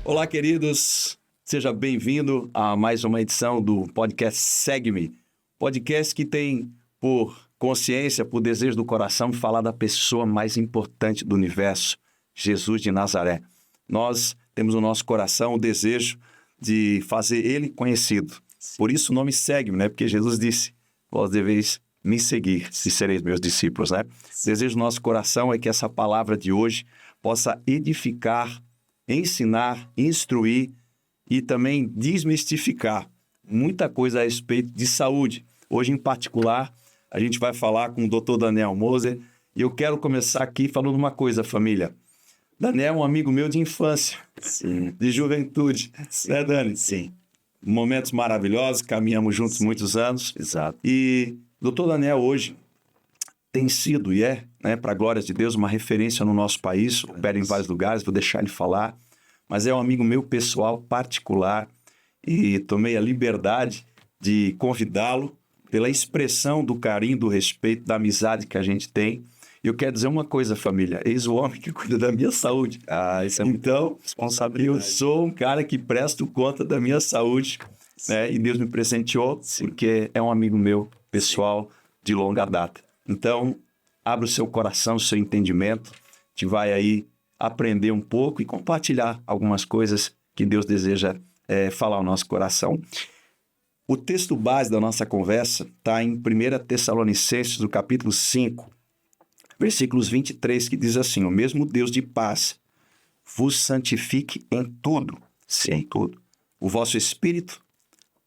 Olá, queridos. Seja bem-vindo a mais uma edição do podcast Segue-me. Podcast que tem por consciência, por desejo do coração, falar da pessoa mais importante do universo, Jesus de Nazaré. Nós temos no nosso coração o desejo de fazer ele conhecido. Por isso o nome Segue-me, né? Porque Jesus disse, vós deveis me seguir, se sereis meus discípulos, né? O desejo do nosso coração é que essa palavra de hoje possa edificar, ensinar, instruir e também desmistificar muita coisa a respeito de saúde. Hoje, em particular, a gente vai falar com o Dr. Daniel Moser e eu quero começar aqui falando uma coisa, família. Daniel é um amigo meu de infância, Sim. de juventude, né, Dani? Sim. Momentos maravilhosos, caminhamos juntos muitos anos. Exato. E o Dr. Daniel hoje tem sido e é, né, para a glória de Deus, uma referência no nosso país, opera em vários lugares, vou deixar ele falar, mas é um amigo meu pessoal, particular, e tomei a liberdade de convidá-lo pela expressão do carinho, do respeito, da amizade que a gente tem. E eu quero dizer uma coisa, família, eis o homem que cuida da minha saúde. Isso é Então, responsabilidade. eu sou um cara que presto conta da minha saúde, né? E Deus me presenteou, porque é um amigo meu pessoal de longa data. Então, abra o seu coração, o seu entendimento, a gente vai aí aprender um pouco e compartilhar algumas coisas que Deus deseja falar ao nosso coração. O texto base da nossa conversa está em 1 Tessalonicenses, do capítulo 5, versículos 23, que diz assim, o mesmo Deus de paz vos santifique em tudo, sim, tudo. O vosso espírito,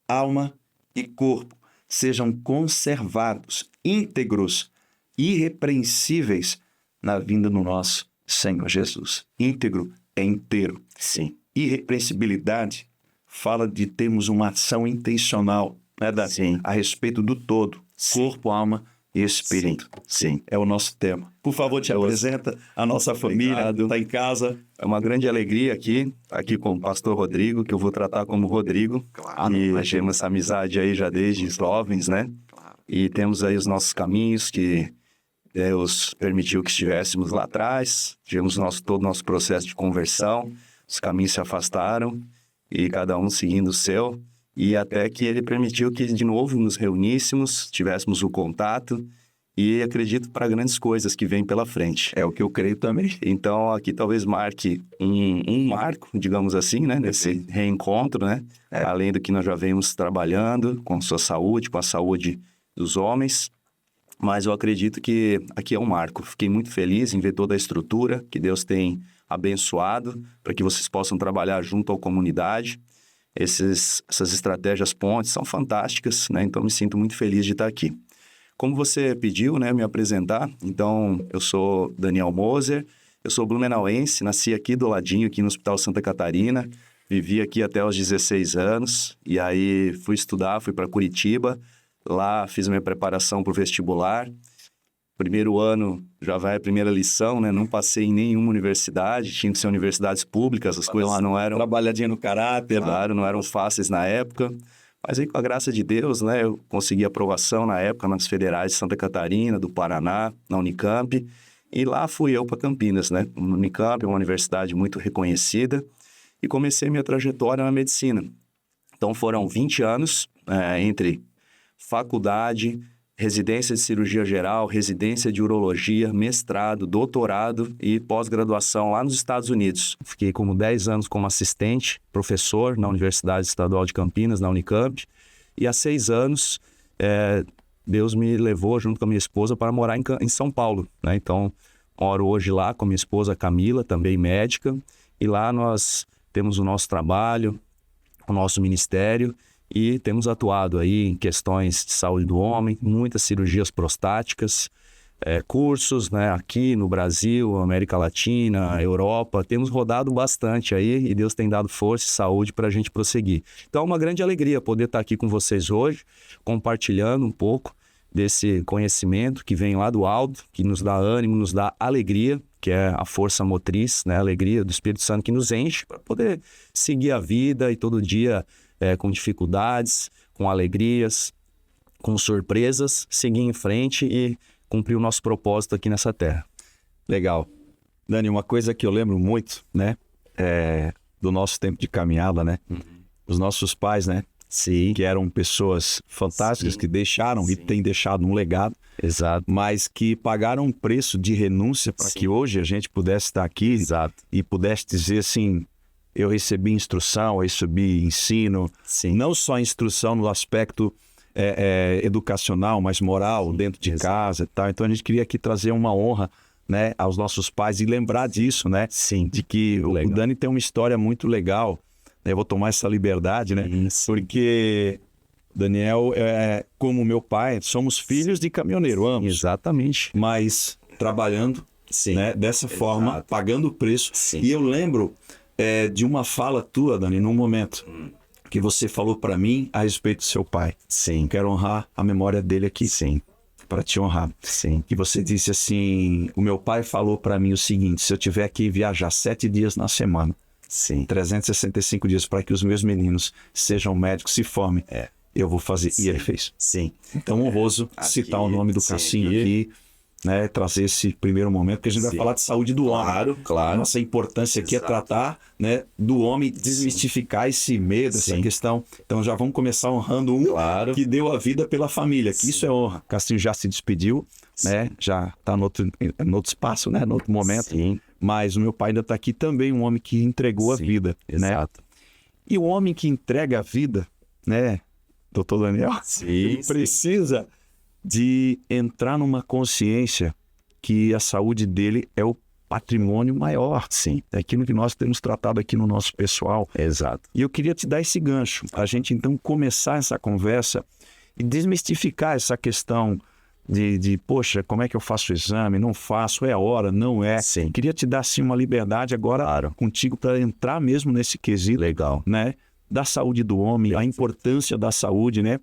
alma e corpo sejam conservados, íntegros, irrepreensíveis na vinda do nosso Senhor Jesus. Íntegro é inteiro. Sim. Irrepreensibilidade fala de termos uma ação intencional, né, Sim. a respeito do todo, corpo, alma e espírito. Sim. É o nosso tema. Por favor, te apresenta a nossa família, está em casa. É uma grande alegria aqui com o pastor Rodrigo, que eu vou tratar como Rodrigo. Claro. E nós temos essa amizade aí já desde jovens, né? Claro. E temos aí os nossos caminhos que Deus permitiu que estivéssemos lá atrás. Tivemos todo o nosso processo de conversão. Os caminhos se afastaram e cada um seguindo o seu. E até que ele permitiu que de novo nos reuníssemos, tivéssemos o contato e acredito para grandes coisas que vêm pela frente. É o que eu creio também. Então aqui talvez marque um marco, digamos assim, né? Nesse reencontro, né? Além do que nós já vemos trabalhando com a sua saúde, com a saúde dos homens. Mas eu acredito que aqui é um marco. Fiquei muito feliz em ver toda a estrutura que Deus tem abençoado para que vocês possam trabalhar junto à comunidade. Essas estratégias pontes são fantásticas, né? Então me sinto muito feliz de estar aqui. Como você pediu, né, me apresentar, então eu sou Daniel Moser, eu sou blumenauense, nasci aqui do ladinho, aqui no Hospital Santa Catarina, vivi aqui até os 16 anos, e aí fui estudar, fui para Curitiba, lá fiz minha preparação para o vestibular. Primeiro ano, já vai a primeira lição, né? Não passei em nenhuma universidade, tinha que ser universidades públicas, as coisas lá não eram... Trabalhadinha no caráter. Claro, não eram fáceis na época. Mas aí, com a graça de Deus, né? Eu consegui aprovação na época nas federais de Santa Catarina, do Paraná, na Unicamp. E lá fui eu para Campinas, né? A Unicamp é uma universidade muito reconhecida. E comecei minha trajetória na medicina. Então, foram 20 anos entre faculdade, residência de cirurgia geral, residência de urologia, mestrado, doutorado e pós-graduação lá nos Estados Unidos. Fiquei como 10 anos como assistente, professor na Universidade Estadual de Campinas, na Unicamp. E há 6 anos, Deus me levou junto com a minha esposa para morar em São Paulo, né? Então, moro hoje lá com a minha esposa Camila, também médica. E lá nós temos o nosso trabalho, o nosso ministério. E temos atuado aí em questões de saúde do homem, muitas cirurgias prostáticas, cursos, né, aqui no Brasil, América Latina, Europa. Temos rodado bastante aí e Deus tem dado força e saúde para a gente prosseguir. Então é uma grande alegria poder estar aqui com vocês hoje, compartilhando um pouco desse conhecimento que vem lá do alto, que nos dá ânimo, nos dá alegria, que é a força motriz, né, a alegria do Espírito Santo que nos enche para poder seguir a vida e todo dia com dificuldades, com alegrias, com surpresas, seguir em frente e cumprir o nosso propósito aqui nessa terra. Legal. Dani, uma coisa que eu lembro muito, né? do nosso tempo de caminhada, né? Os nossos pais, né? Sim. Que eram pessoas fantásticas, Sim. que deixaram e têm deixado um legado. Exato. Mas que pagaram um preço de renúncia para que hoje a gente pudesse estar aqui. Exato. E pudesse dizer assim, eu recebi instrução, eu recebi ensino, Sim. não só instrução no aspecto educacional, mas moral, dentro de casa e tal. Então a gente queria aqui trazer uma honra, né, aos nossos pais e lembrar disso, né? Sim. De que o Dani tem uma história muito legal. Eu vou tomar essa liberdade, né? Porque Daniel, como meu pai, somos filhos de caminhoneiro, ambos. Exatamente. Mas trabalhando, né, dessa forma, pagando o preço. Sim. E eu lembro de uma fala tua, Dani, num momento que você falou para mim a respeito do seu pai. Sim. Quero honrar a memória dele aqui. Sim. Para te honrar. Sim. Que você disse assim, o meu pai falou para mim o seguinte, se eu tiver que viajar 7 dias na semana, sim, 365 dias para que os meus meninos sejam médicos, se formem, eu vou fazer. Sim. E ele fez. Sim. Então, honroso citar o nome do Cassinho aqui, né, trazer esse primeiro momento, porque a gente vai falar de saúde do homem. Claro. Nossa importância aqui é tratar, né, do homem, desmistificar esse medo, essa questão. Então já vamos começar honrando que deu a vida pela família, que isso é honra. Cassinho já se despediu, né, já está no outro espaço, né, no outro momento. Sim. Mas o meu pai ainda está aqui também, um homem que entregou a vida. Exato. Né? E o homem que entrega a vida, né, doutor Daniel, ele precisa de entrar numa consciência que a saúde dele é o patrimônio maior. Sim. É aquilo que nós temos tratado aqui no nosso pessoal. Exato. E eu queria te dar esse gancho, a gente então começar essa conversa e desmistificar essa questão de poxa, como é que eu faço o exame? Não faço, é a hora, não é. Sim. Queria te dar assim uma liberdade agora contigo para entrar mesmo nesse quesito. Legal. Né? Da saúde do homem, a importância da saúde, né?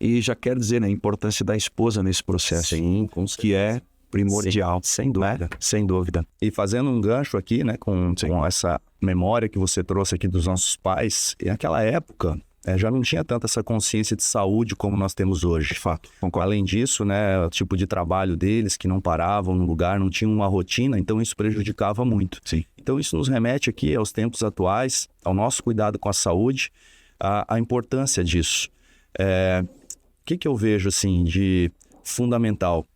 E já quero dizer, né, a importância da esposa nesse processo. Sim, com certeza. Que é primordial. Sim, sem dúvida, né? Sem dúvida. E fazendo um gancho aqui, né, com essa memória que você trouxe aqui dos nossos pais, e naquela época já não tinha tanta essa consciência de saúde como nós temos hoje. De fato. Além disso, né, o tipo de trabalho deles, que não paravam no lugar, não tinham uma rotina, então isso prejudicava muito. Sim. Então isso nos remete aqui aos tempos atuais, ao nosso cuidado com a saúde, a importância disso. O que eu vejo assim de fundamental?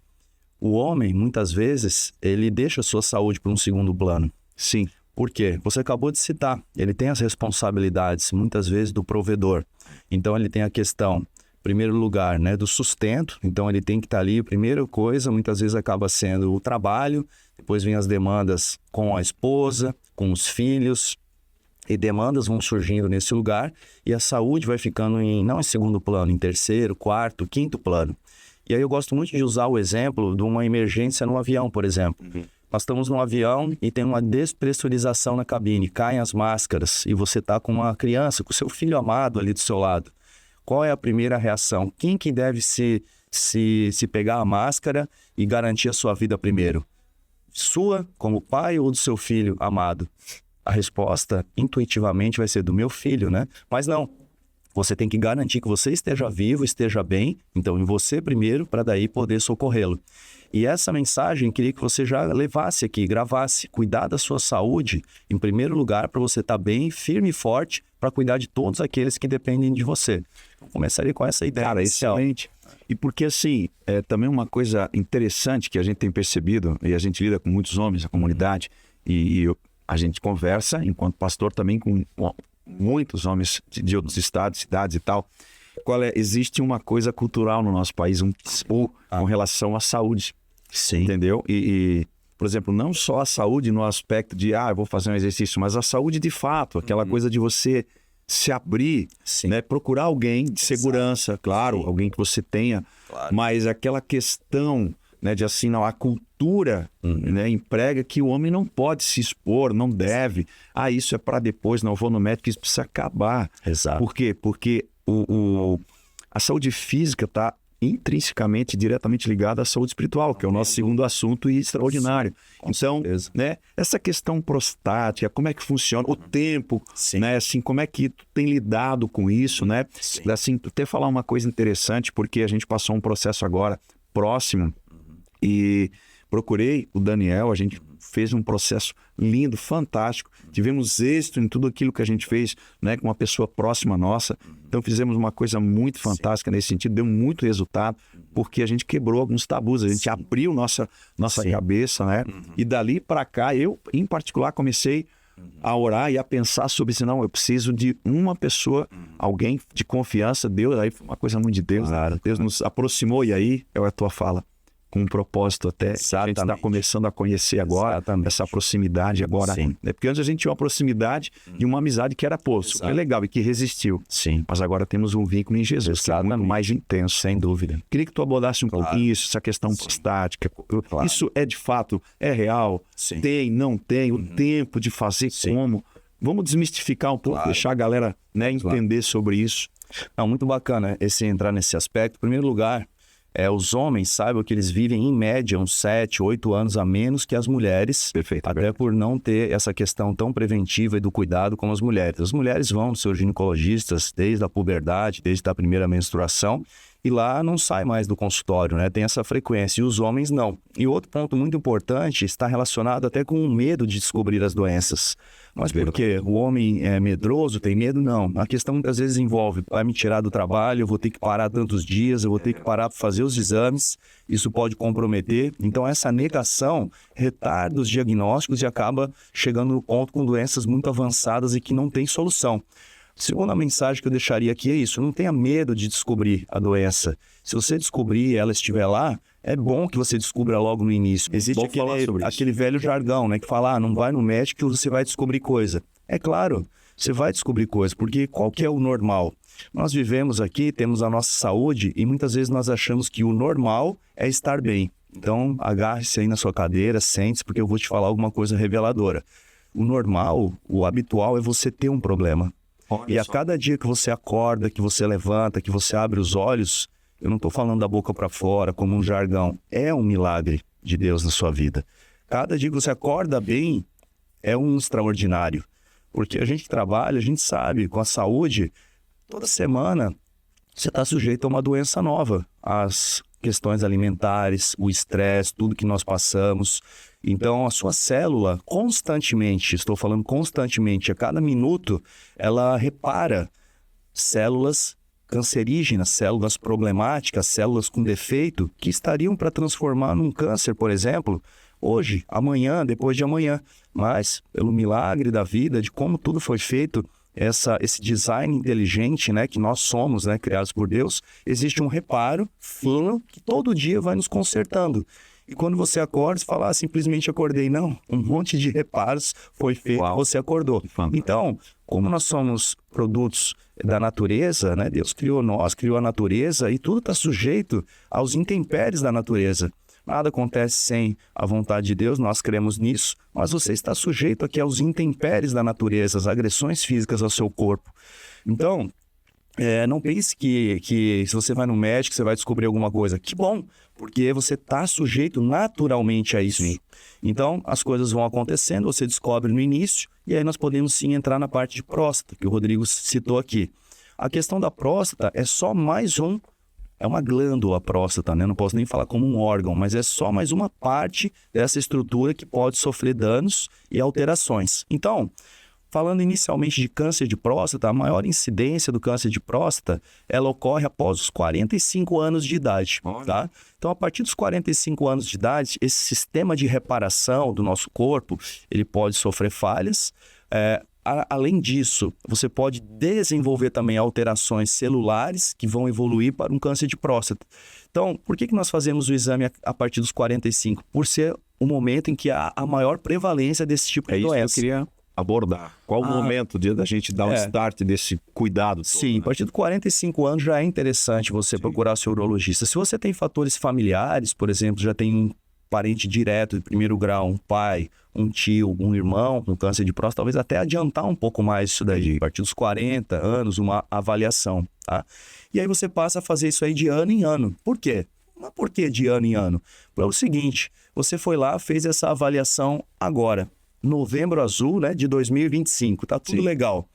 O homem, muitas vezes, ele deixa a sua saúde para um segundo plano. Sim. Por quê? Você acabou de citar, ele tem as responsabilidades, muitas vezes, do provedor. Então, ele tem a questão, em primeiro lugar, né, do sustento. Então, ele tem que estar ali, a primeira coisa, muitas vezes acaba sendo o trabalho, depois vem as demandas com a esposa, com os filhos, e demandas vão surgindo nesse lugar, e a saúde vai ficando não em segundo plano, em terceiro, quarto, quinto plano. E aí eu gosto muito de usar o exemplo de uma emergência no avião, por exemplo. Nós estamos num avião e tem uma despressurização na cabine, caem as máscaras e você está com uma criança, com o seu filho amado ali do seu lado. Qual é a primeira reação? Quem que deve se pegar a máscara e garantir a sua vida primeiro? Sua, como pai, ou do seu filho amado? A resposta, intuitivamente, vai ser do meu filho, né? Mas não. Você tem que garantir que você esteja vivo, esteja bem, então em você primeiro, para daí poder socorrê-lo. E essa mensagem, queria que você já levasse aqui, gravasse, cuidar da sua saúde, em primeiro lugar, para você estar bem, firme e forte, para cuidar de todos aqueles que dependem de você. Eu começaria com essa ideia. Cara, excelente. E porque assim, também uma coisa interessante que a gente tem percebido, e a gente lida com muitos homens na comunidade, a gente conversa, enquanto pastor, também com muitos homens de outros estados, cidades e tal. Existe uma coisa cultural no nosso país, com relação à saúde. Sim. Entendeu? Por exemplo, não só a saúde no aspecto de, eu vou fazer um exercício, mas a saúde de fato, aquela coisa de você se abrir, né? Procurar alguém de segurança, claro, alguém que você tenha, mas aquela questão, né, de assim, não, a cultura, né, emprega que o homem não pode se expor, não deve. Isso é para depois, não, eu vou no médico, isso precisa acabar. Exato. Por quê? Porque a saúde física está intrinsecamente, diretamente ligada à saúde espiritual, que é o nosso segundo assunto e extraordinário. Então, né, essa questão prostática, como é que funciona, o tempo, né, assim, como é que tu tem lidado com isso, né? Assim, até falar uma coisa interessante, porque a gente passou um processo agora próximo e procurei o Daniel, a gente fez um processo lindo, fantástico. Tivemos êxito em tudo aquilo que a gente fez, né, com uma pessoa próxima nossa. Então fizemos uma coisa muito fantástica nesse sentido, deu muito resultado, porque a gente quebrou alguns tabus, a gente abriu nossa cabeça, né? E dali para cá, eu, em particular, comecei a orar e a pensar sobre isso. Não, eu preciso de uma pessoa, alguém de confiança. Deus, aí foi uma coisa muito de Deus. Claro, Deus nos aproximou e aí é a tua fala. Com um propósito até, a gente está começando a conhecer agora, essa proximidade agora. Sim. Né? Porque antes a gente tinha uma proximidade e uma amizade que era, super legal e que resistiu. Sim. Mas agora temos um vínculo em Jesus, que é muito mais intenso. Sem dúvida. Queria que tu abordasse um pouquinho isso, essa questão prostática. Isso é de fato, é real? Sim. Tem, não tem? O tempo de fazer como? Vamos desmistificar um pouco, deixar a galera, né, entender sobre isso. Não, muito bacana entrar nesse aspecto. Em primeiro lugar, os homens saibam que eles vivem em média uns 7, 8 anos a menos que as mulheres. Perfeito. Até por não ter essa questão tão preventiva e do cuidado como as mulheres. As mulheres vão nos seus ginecologistas desde a puberdade, desde a primeira menstruação, e lá não sai mais do consultório, né? Tem essa frequência, e os homens não. E outro ponto muito importante está relacionado até com o medo de descobrir as doenças. Mas por quê? O homem é medroso, tem medo? Não. A questão muitas vezes envolve, vai me tirar do trabalho, eu vou ter que parar tantos dias, eu vou ter que parar para fazer os exames, isso pode comprometer. Então essa negação retarda os diagnósticos e acaba chegando no ponto com doenças muito avançadas e que não tem solução. Segunda mensagem que eu deixaria aqui é isso: não tenha medo de descobrir a doença. Se você descobrir e ela estiver lá, é bom que você descubra logo no início. Existe aquele velho jargão, né, que fala, não vai no médico que você vai descobrir coisa. É claro, você vai descobrir coisa, porque qual que é o normal? Nós vivemos aqui, temos a nossa saúde e muitas vezes nós achamos que o normal é estar bem. Então, agarre-se aí na sua cadeira, sente-se, porque eu vou te falar alguma coisa reveladora. O normal, o habitual é você ter um problema. E a cada dia que você acorda, que você levanta, que você abre os olhos, eu não estou falando da boca para fora, como um jargão, é um milagre de Deus na sua vida. Cada dia que você acorda bem, é um extraordinário. Porque a gente trabalha, a gente sabe, com a saúde, toda semana você está sujeito a uma doença nova. As questões alimentares, o estresse, tudo que nós passamos. Então, a sua célula, constantemente, estou falando constantemente, a cada minuto, ela repara células cancerígenas, células problemáticas, células com defeito, que estariam para transformar num câncer, por exemplo, hoje, amanhã, depois de amanhã. Mas, pelo milagre da vida, de como tudo foi feito, esse design inteligente, né, que nós somos, né, criados por Deus, existe um reparo fino que todo dia vai nos consertando. E quando você acorda, você fala, simplesmente acordei. Não, um monte de reparos foi feito, você acordou. Então, como nós somos produtos da natureza, né, Deus criou nós, criou a natureza e tudo está sujeito aos intempéries da natureza. Nada acontece sem a vontade de Deus, nós cremos nisso, mas você está sujeito aqui aos intempéries da natureza, às agressões físicas ao seu corpo. Então, não pense que se você vai no médico, você vai descobrir alguma coisa. Que bom, porque você está sujeito naturalmente a isso. Então, as coisas vão acontecendo, você descobre no início, e aí nós podemos sim entrar na parte de próstata, que o Rodrigo citou aqui. A questão da próstata é só mais é uma glândula a próstata, né? Não posso nem falar como um órgão, mas é só mais uma parte dessa estrutura que pode sofrer danos e alterações. Então, falando inicialmente de câncer de próstata, a maior incidência do câncer de próstata, ela ocorre após os 45 anos de idade, tá? Então, a partir dos 45 anos de idade, esse sistema de reparação do nosso corpo, ele pode sofrer falhas. Além disso, você pode desenvolver também alterações celulares que vão evoluir para um câncer de próstata. Então, por que nós fazemos o exame a partir dos 45? Por ser o momento em que há a maior prevalência desse tipo de doença. É isso que eu queria abordar. Qual o momento da gente dar um start desse cuidado todo? Sim, a partir dos 45 anos já é interessante você procurar seu urologista. Se você tem fatores familiares, por exemplo, já tem um parente direto de primeiro grau, um pai, um tio, um irmão com câncer de próstata, talvez até adiantar um pouco mais isso daí. A partir dos 40 anos, uma avaliação, tá? E aí você passa a fazer isso aí de ano em ano. Por quê? Mas por que de ano em ano? Pelo seguinte, você foi lá, fez essa avaliação agora, novembro azul, né, de 2025, tá tudo legal.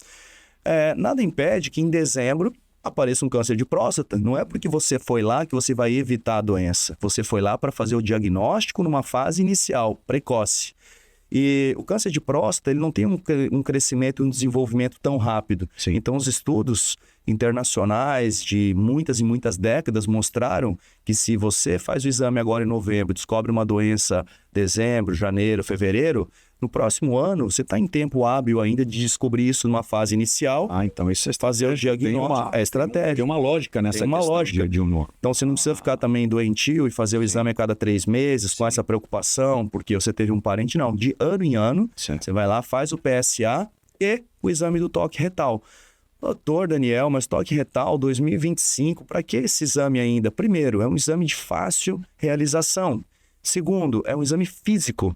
Nada impede que em dezembro apareça um câncer de próstata, não é porque você foi lá que você vai evitar a doença. Você foi lá para fazer o diagnóstico numa fase inicial, precoce. E o câncer de próstata, ele não tem um crescimento e um desenvolvimento tão rápido. Sim. Então, os estudos internacionais de muitas e muitas décadas mostraram que se você faz o exame agora em novembro, descobre uma doença em dezembro, janeiro, fevereiro, no próximo ano, você está em tempo hábil ainda de descobrir isso numa fase inicial. Então isso é Fazer o diagnóstico, é estratégia. Tem uma lógica nessa Tem uma questão lógica. de humor. Então, você não precisa ficar também doentio e fazer o exame a cada 3 meses com essa preocupação, porque você teve um parente. Não, de ano em ano, Certo. você vai lá, faz o PSA e o exame do toque retal. Doutor Daniel, mas toque retal 2025, para que esse exame ainda? Primeiro, é um exame de fácil realização. Segundo, é um exame físico.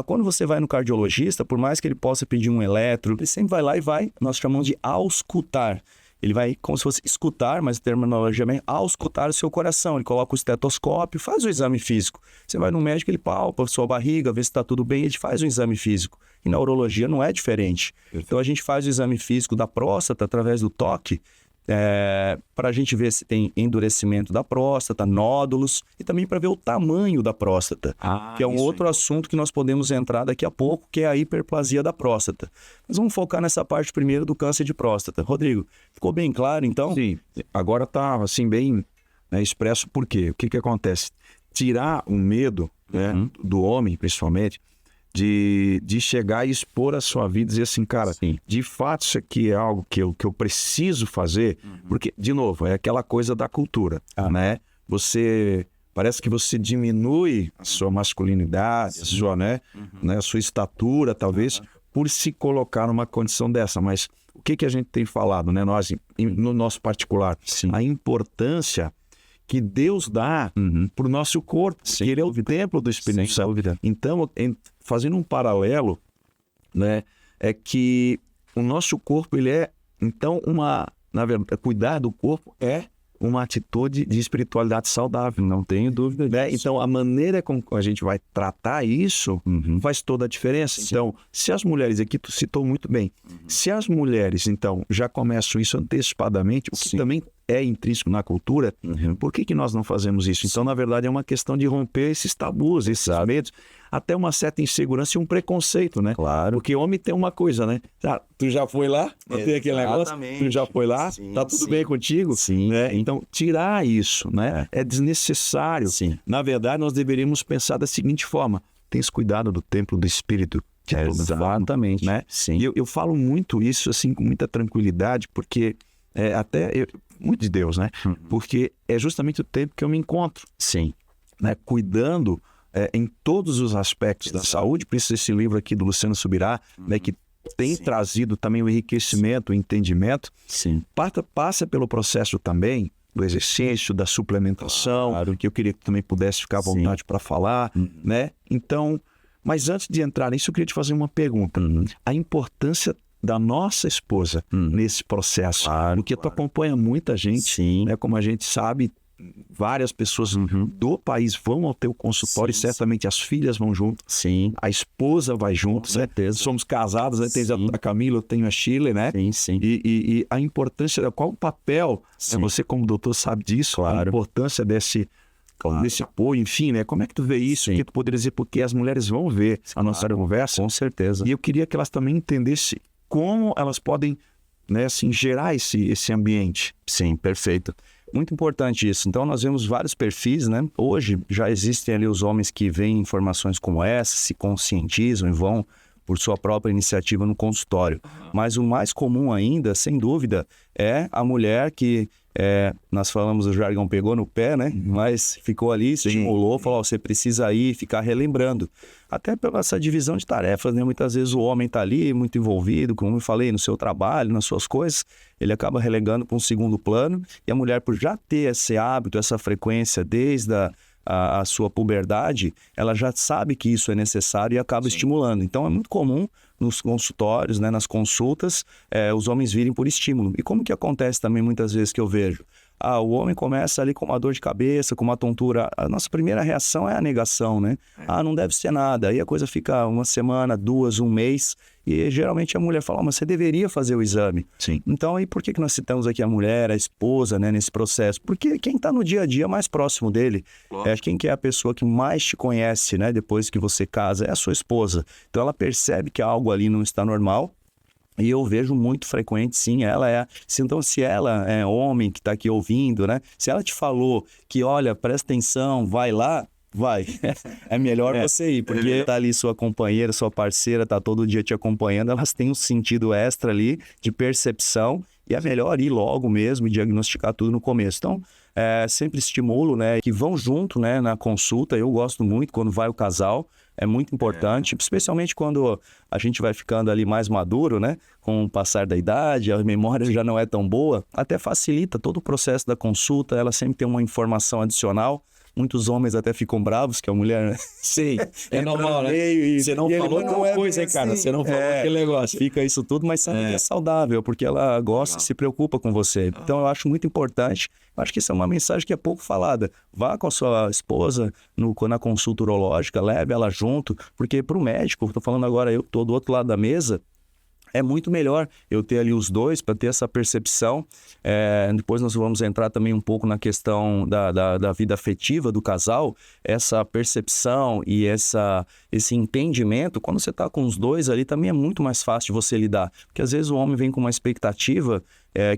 Quando você vai no cardiologista, por mais que ele possa pedir um eletro, ele sempre vai lá e vai, nós chamamos de auscultar. Ele vai como se fosse escutar, mas a terminologia é auscultar o seu coração. Ele coloca o estetoscópio, faz o exame físico. Você vai no médico, ele palpa a sua barriga, vê se está tudo bem, ele faz o exame físico. E na urologia não é diferente. Então a gente faz o exame físico da próstata através do toque, para a gente ver se tem endurecimento da próstata, nódulos, e também para ver o tamanho da próstata, que é um outro assunto que nós podemos entrar daqui a pouco, que é a hiperplasia da próstata. Mas vamos focar nessa parte primeiro do câncer de próstata. Rodrigo, ficou bem claro então? Sim, agora está assim bem, né, expresso por quê. O que acontece? Tirar o medo, né, do homem, principalmente, de chegar e expor a sua vida e dizer assim, cara, Sim. de fato isso aqui é algo que eu preciso fazer, porque, de novo, é aquela coisa da cultura, né? Parece que você diminui a sua masculinidade, a sua, né, a sua estatura, talvez, por se colocar numa condição dessa. Mas o que a gente tem falado, né, nós, no nosso particular? Sim. A importância que Deus dá para o nosso corpo, que ele é o templo do Espírito Santo. Então, fazendo um paralelo, né, é que o nosso corpo, ele é, então, na verdade, cuidar do corpo é uma atitude de espiritualidade saudável. Não tenho dúvida disso. Né? Então, a maneira como a gente vai tratar isso faz toda a diferença. Sim. Então, se as mulheres, aqui tu citou muito bem, se as mulheres, então, já começam isso antecipadamente, o que Sim. também é intrínseco na cultura, por que nós não fazemos isso? Então, na verdade, é uma questão de romper esses tabus, esses medos, até uma certa insegurança e um preconceito, né? Claro. Porque homem tem uma coisa, né? Tu já foi lá? Não tem aquele negócio? Exatamente. Tu já foi lá? Sim, Tá tudo sim. bem contigo? Sim, Né? sim. Então, tirar isso, né? É desnecessário. Sim. Na verdade, nós deveríamos pensar da seguinte forma: tens cuidado do templo do Espírito. Que é Exatamente. né? Sim. E eu falo muito isso assim com muita tranquilidade, porque muito de Deus, né? Porque é justamente o tempo que eu me encontro, Sim. né? Cuidando em todos os aspectos da saúde. Por isso esse livro aqui do Luciano Subirá, né, que tem trazido também o enriquecimento, o entendimento, Sim. passa pelo processo também do exercício, da suplementação, Claro. que eu queria que tu também pudesse ficar à vontade para falar, né? Então, mas antes de entrar nisso, eu queria te fazer uma pergunta. A importância da nossa esposa nesse processo, Claro, porque tu acompanha muita gente, Sim. né? Como a gente sabe, várias pessoas do país vão ao teu consultório, Sim, e certamente as filhas vão junto, Sim. a esposa vai junto, Com certeza. né? Somos casados, né? Tens Sim. a Camila, eu tenho a Shirley, né? Sim, sim. E a importância, qual o papel, Sim. você como doutor sabe disso, a Claro. importância desse apoio, enfim, né? Como é que tu vê isso? Sim. O que tu poderia dizer? Porque as mulheres vão ver a nossa conversa, Com certeza. e eu queria que elas também entendessem como elas podem, né, assim, gerar esse ambiente. Sim, perfeito. Muito importante isso. Então, nós vemos vários perfis, né? Hoje, já existem ali os homens que veem informações como essa, se conscientizam e vão por sua própria iniciativa no consultório. Mas o mais comum ainda, sem dúvida, é a mulher que, nós falamos, o jargão pegou no pé, né? Mas ficou ali, se estimulou, falou, ó, você precisa ir, ficar relembrando. Até pela essa divisão de tarefas, né? Muitas vezes o homem está ali, muito envolvido, como eu falei, no seu trabalho, nas suas coisas, ele acaba relegando para um segundo plano, e a mulher, por já ter esse hábito, essa frequência desde a sua puberdade, ela já sabe que isso é necessário e acaba estimulando. Então, é muito comum nos consultórios, né, nas consultas, os homens virem por estímulo. E como que acontece também muitas vezes que eu vejo? o homem começa ali com uma dor de cabeça, com uma tontura. A nossa primeira reação é a negação, né? Não deve ser nada. Aí a coisa fica uma semana, 2, 1 mês, e geralmente a mulher fala, mas você deveria fazer o exame. Sim. Então, aí por que nós citamos aqui a mulher, a esposa, né, nesse processo? Porque quem está no dia a dia mais próximo dele, quem que é a pessoa que mais te conhece, né, depois que você casa, é a sua esposa. Então, ela percebe que algo ali não está normal. E eu vejo muito frequente, sim, ela é... Então, se ela é homem que está aqui ouvindo, né? Se ela te falou que, olha, presta atenção, vai lá, vai. É melhor você ir, porque tá ali sua companheira, sua parceira, tá todo dia te acompanhando, elas têm um sentido extra ali de percepção e é melhor ir logo mesmo e diagnosticar tudo no começo. Então, sempre estimulo, né, que vão junto, né, na consulta. Eu gosto muito quando vai o casal. É muito importante, especialmente quando a gente vai ficando ali mais maduro, né? Com o passar da idade, a memória já não é tão boa. Até facilita todo o processo da consulta, ela sempre tem uma informação adicional. Muitos homens até ficam bravos que a mulher... Sim, é normal, né? Você não falou uma coisa, hein, cara? Você não falou aquele negócio. Fica isso tudo, mas sabe que é saudável, porque ela gosta e se preocupa com você. Então, eu acho muito importante. Eu acho que isso é uma mensagem que é pouco falada. Vá com a sua esposa na consulta urológica, leve ela junto, porque para o médico, estou falando agora, eu estou do outro lado da mesa, é muito melhor eu ter ali os dois para ter essa percepção. Depois nós vamos entrar também um pouco na questão da vida afetiva do casal. Essa percepção e esse entendimento, quando você está com os dois ali, também é muito mais fácil de você lidar. Porque às vezes o homem vem com uma expectativa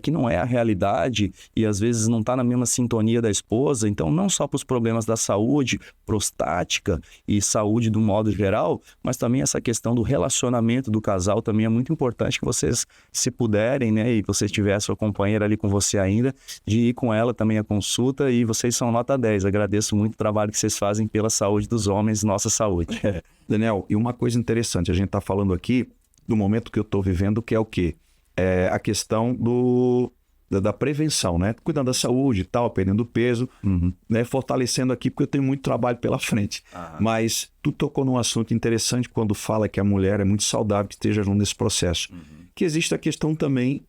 que não é a realidade e às vezes não está na mesma sintonia da esposa. Então, não só para os problemas da saúde prostática e saúde do modo geral, mas também essa questão do relacionamento do casal também é muito importante que vocês, se puderem, né, e você tiver a sua companheira ali com você ainda, de ir com ela também à consulta, e vocês são nota 10. Agradeço muito o trabalho que vocês fazem pela saúde dos homens, nossa saúde. Daniel, e uma coisa interessante, a gente está falando aqui do momento que eu estou vivendo, que é o quê? É a questão da prevenção, né? Cuidando da saúde e tal, perdendo peso, né? Fortalecendo aqui, porque eu tenho muito trabalho pela frente. Mas tu tocou num assunto interessante quando fala que a mulher é muito saudável que esteja junto nesse processo. Que existe a questão também,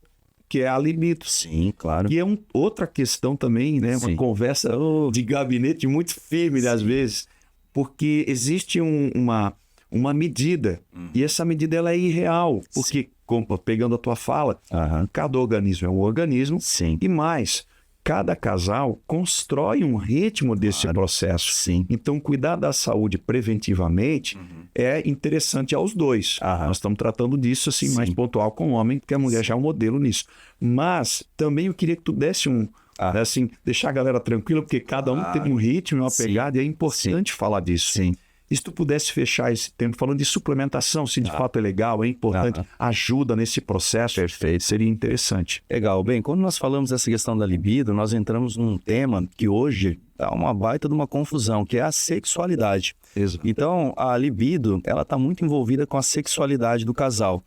que é a libido. Sim, claro. E é outra questão também, né? Uma conversa de gabinete muito firme, às vezes, porque existe uma medida, e essa medida ela é irreal, porque, pegando a tua fala, cada organismo é um organismo, e mais, cada casal constrói um ritmo desse processo. Então, cuidar da saúde preventivamente é interessante aos dois. Nós estamos tratando disso assim, mais pontual com o homem, porque a mulher já é um modelo nisso. Mas também eu queria que tu desse assim, deixar a galera tranquila, porque cada um tem um ritmo, uma pegada, e é importante falar disso. E se tu pudesse fechar esse tempo falando de suplementação, se de fato é legal, é importante, ajuda nesse processo, perfeito, seria interessante. Legal. Bem, quando nós falamos dessa questão da libido, nós entramos num tema que hoje é uma baita de uma confusão, que é a sexualidade. Então, a libido, ela está muito envolvida com a sexualidade do casal.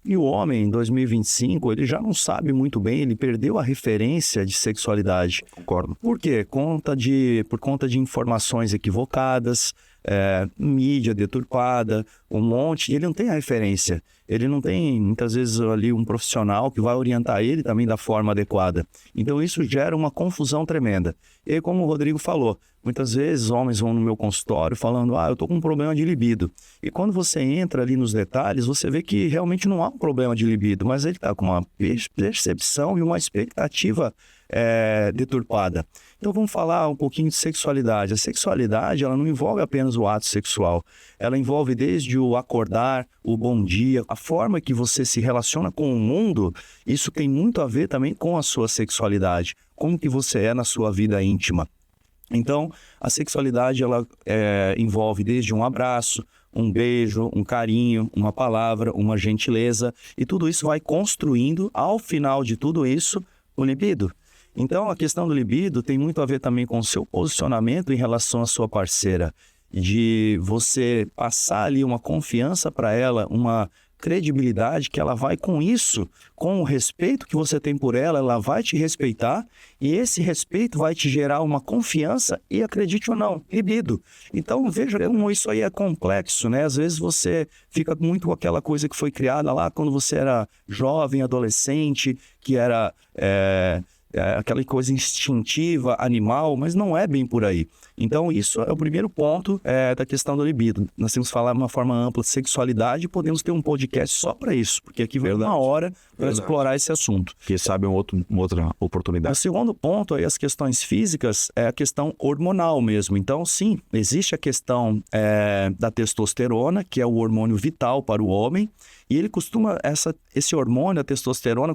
E o homem, em 2025, ele já não sabe muito bem, ele perdeu a referência de sexualidade. Concordo. Por quê? Por conta de informações equivocadas, mídia deturpada, ele não tem a referência. Ele não tem, muitas vezes, ali um profissional que vai orientar ele também da forma adequada. Então, isso gera uma confusão tremenda. E como o Rodrigo falou, muitas vezes homens vão no meu consultório falando, eu tô com um problema de libido. E quando você entra ali nos detalhes, você vê que realmente não há um problema de libido, mas ele está com uma percepção e uma expectativa deturpada. Então vamos falar um pouquinho de sexualidade. A sexualidade, ela não envolve apenas o ato sexual. Ela envolve desde o acordar, o bom dia, a forma que você se relaciona com o mundo. Isso tem muito a ver também com a sua sexualidade. Como que você é na sua vida íntima. Então, a sexualidade, ela envolve desde um abraço, um beijo, um carinho, uma palavra, uma gentileza. E tudo isso vai construindo, ao final de tudo isso, o libido. Então, a questão do libido tem muito a ver também com o seu posicionamento em relação à sua parceira, de você passar ali uma confiança para ela, uma credibilidade que ela vai com isso, com o respeito que você tem por ela, ela vai te respeitar e esse respeito vai te gerar uma confiança e, acredite ou não, libido. Então, veja como isso aí é complexo, né? Às vezes você fica muito com aquela coisa que foi criada lá quando você era jovem, adolescente, que era aquela coisa instintiva, animal, mas não é bem por aí. Então, isso é o primeiro ponto da questão do libido. Nós temos que falar de uma forma ampla de sexualidade e podemos ter um podcast só para isso, porque aqui vai uma hora para explorar esse assunto. Que sabe uma outra oportunidade. O segundo ponto aí, as questões físicas, é a questão hormonal mesmo. Então, sim, existe a questão da testosterona, que é o hormônio vital para o homem, e ele costuma, esse hormônio, a testosterona,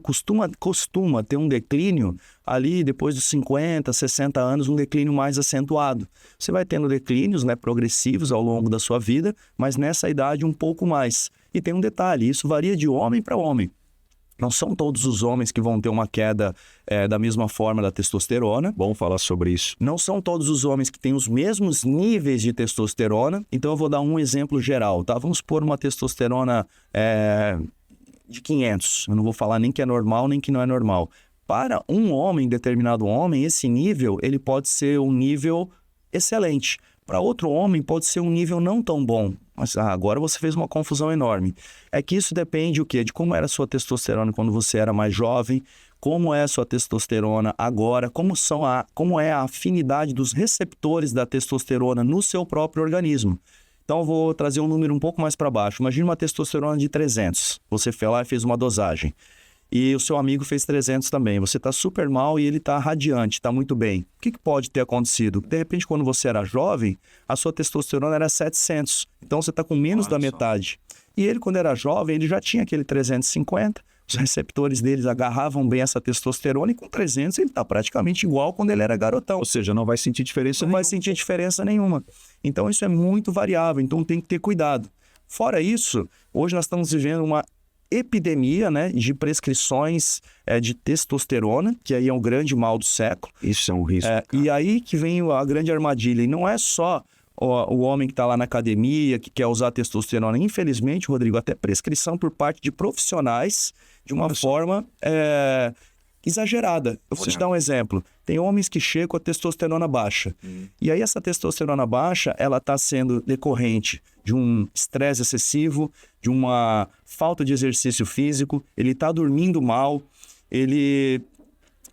costuma ter um declínio ali depois dos 50, 60 anos, um declínio mais acentuado. Você vai tendo declínios, né, progressivos ao longo da sua vida, mas nessa idade um pouco mais. E tem um detalhe, isso varia de homem para homem. Não são todos os homens que vão ter uma queda da mesma forma da testosterona. Bom falar sobre isso. Não são todos os homens que têm os mesmos níveis de testosterona. Então, eu vou dar um exemplo geral, tá? Vamos pôr uma testosterona de 500. Eu não vou falar nem que é normal, nem que não é normal. Para um homem, determinado homem, esse nível, ele pode ser um nível excelente. Para outro homem, pode ser um nível não tão bom. Mas agora você fez uma confusão enorme. É que isso depende o quê? De como era a sua testosterona quando você era mais jovem, como é a sua testosterona agora, como é a afinidade dos receptores da testosterona no seu próprio organismo. Então, eu vou trazer um número um pouco mais para baixo. Imagina uma testosterona de 300. Você foi lá e fez uma dosagem. E o seu amigo fez 300 também. Você está super mal e ele está radiante, está muito bem. O que pode ter acontecido? De repente, quando você era jovem, a sua testosterona era 700. Então, você está com menos da metade. E ele, quando era jovem, ele já tinha aquele 350. Os receptores deles agarravam bem essa testosterona e com 300 ele está praticamente igual quando ele era garotão. Ou seja, não vai sentir diferença nenhuma. Não vai sentir diferença nenhuma. Então, isso é muito variável. Então, tem que ter cuidado. Fora isso, hoje nós estamos vivendo uma epidemia, né, de prescrições de testosterona, que aí é um grande mal do século. Isso é um risco. E aí que vem a grande armadilha. E não é só o homem que está lá na academia, que quer usar testosterona. Infelizmente, Rodrigo, até prescrição por parte de profissionais de uma forma exagerada. Eu vou te dar um exemplo. Tem homens que chegam com a testosterona baixa. E aí essa testosterona baixa, ela está sendo decorrente de um estresse excessivo, de uma falta de exercício físico, ele está dormindo mal, ele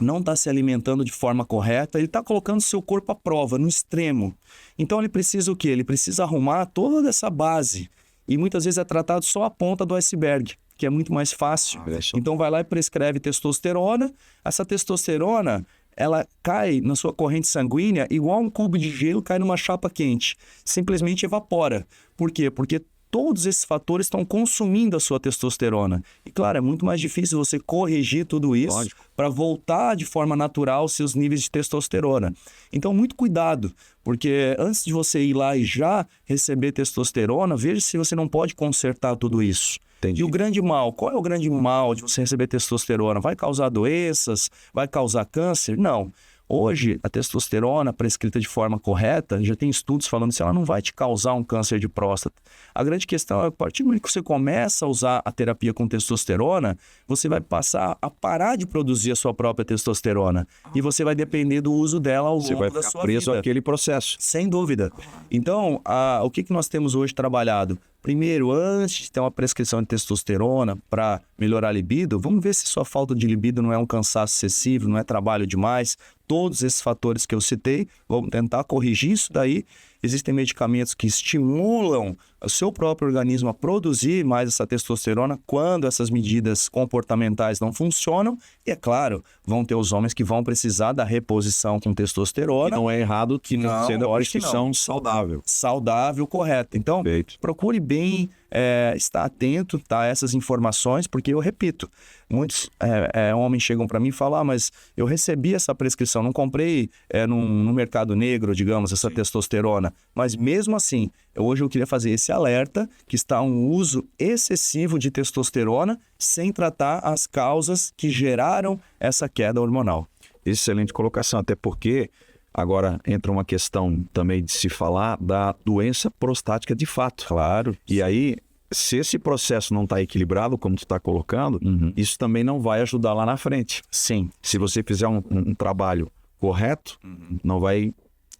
não está se alimentando de forma correta, ele está colocando seu corpo à prova, no extremo. Então ele precisa o quê? Ele precisa arrumar toda essa base. E muitas vezes é tratado só a ponta do iceberg, que é muito mais fácil. Então vai lá e prescreve testosterona. Essa testosterona, ela cai na sua corrente sanguínea igual um cubo de gelo cai numa chapa quente. Simplesmente evapora. Por quê? Porque todos esses fatores estão consumindo a sua testosterona. E claro, é muito mais difícil você corrigir tudo isso para voltar de forma natural aos seus níveis de testosterona. Então, muito cuidado, porque antes de você ir lá e já receber testosterona, veja se você não pode consertar tudo isso. Entendi. E o grande mal, qual é o grande mal de você receber testosterona? Vai causar doenças? Vai causar câncer? Não. Hoje, a testosterona prescrita de forma correta, já tem estudos falando que ela não vai te causar um câncer de próstata. A grande questão é, a partir do momento que você começa a usar a terapia com testosterona, você vai passar a parar de produzir a sua própria testosterona. E você vai depender do uso dela ao longo da sua vida. Você vai ficar preso àquele processo. Sem dúvida. Então, o que nós temos hoje trabalhado? Primeiro, antes de ter uma prescrição de testosterona para melhorar a libido, vamos ver se sua falta de libido não é um cansaço excessivo, não é trabalho demais. Todos esses fatores que eu citei, vamos tentar corrigir isso daí. Existem medicamentos que estimulam o seu próprio organismo a produzir mais essa testosterona quando essas medidas comportamentais não funcionam. E, é claro, vão ter os homens que vão precisar da reposição com testosterona. E não é errado que não sendo a prescrição saudável. Saudável, correta. Então, procure bem estar atento a essas informações, porque eu repito, muitos homens chegam para mim e falam, mas eu recebi essa prescrição, não comprei no mercado negro, digamos, essa testosterona. Mas mesmo assim, hoje eu queria fazer esse alerta que está um uso excessivo de testosterona sem tratar as causas que geraram essa queda hormonal. Excelente colocação, até porque agora entra uma questão também de se falar da doença prostática de fato. Claro. E aí, se esse processo não está equilibrado, como tu está colocando, isso também não vai ajudar lá na frente. Sim. Se você fizer um trabalho correto, não vai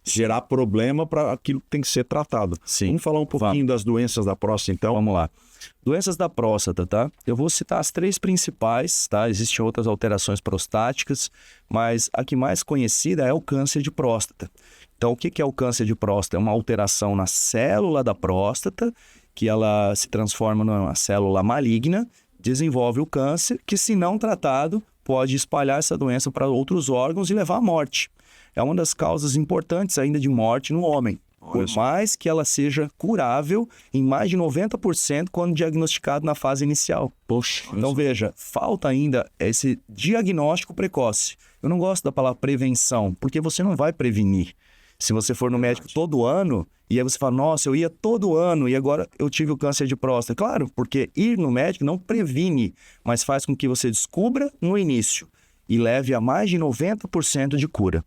gerar problema para aquilo que tem que ser tratado. Sim. Vamos falar um pouquinho das doenças da próstata, então? Vamos lá. Doenças da próstata, tá? Eu vou citar as 3 principais, tá? Existem outras alterações prostáticas, mas a que mais conhecida é o câncer de próstata. Então, o que é o câncer de próstata? É uma alteração na célula da próstata, que ela se transforma numa célula maligna, desenvolve o câncer, que se não tratado, pode espalhar essa doença para outros órgãos e levar à morte. É uma das causas importantes ainda de morte no homem. Por mais que ela seja curável em mais de 90% quando diagnosticado na fase inicial. Poxa. Então veja, falta ainda esse diagnóstico precoce. Eu não gosto da palavra prevenção, porque você não vai prevenir. Se você for no médico todo ano, e aí você fala, nossa, eu ia todo ano e agora eu tive o câncer de próstata. Claro, porque ir no médico não previne, mas faz com que você descubra no início e leve a mais de 90% de cura.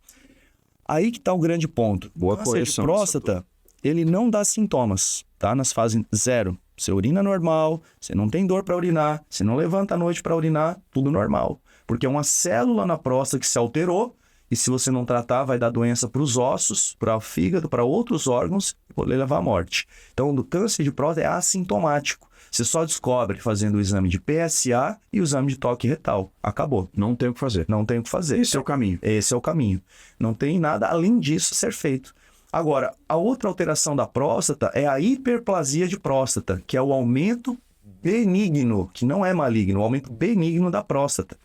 Aí que está o grande ponto. O câncer de próstata, ele não dá sintomas, tá? Nas fases 0. Você urina normal, você não tem dor para urinar, você não levanta à noite para urinar, tudo normal. Porque é uma célula na próstata que se alterou e se você não tratar, vai dar doença para os ossos, para o fígado, para outros órgãos e poder levar à morte. Então, o câncer de próstata é assintomático. Você só descobre fazendo o exame de PSA e o exame de toque retal. Acabou. Não tem o que fazer. Não tem o que fazer. Esse é o caminho. Esse é o caminho. Não tem nada além disso ser feito. Agora, a outra alteração da próstata é a hiperplasia de próstata, que é o aumento benigno, que não é maligno, o aumento benigno da próstata.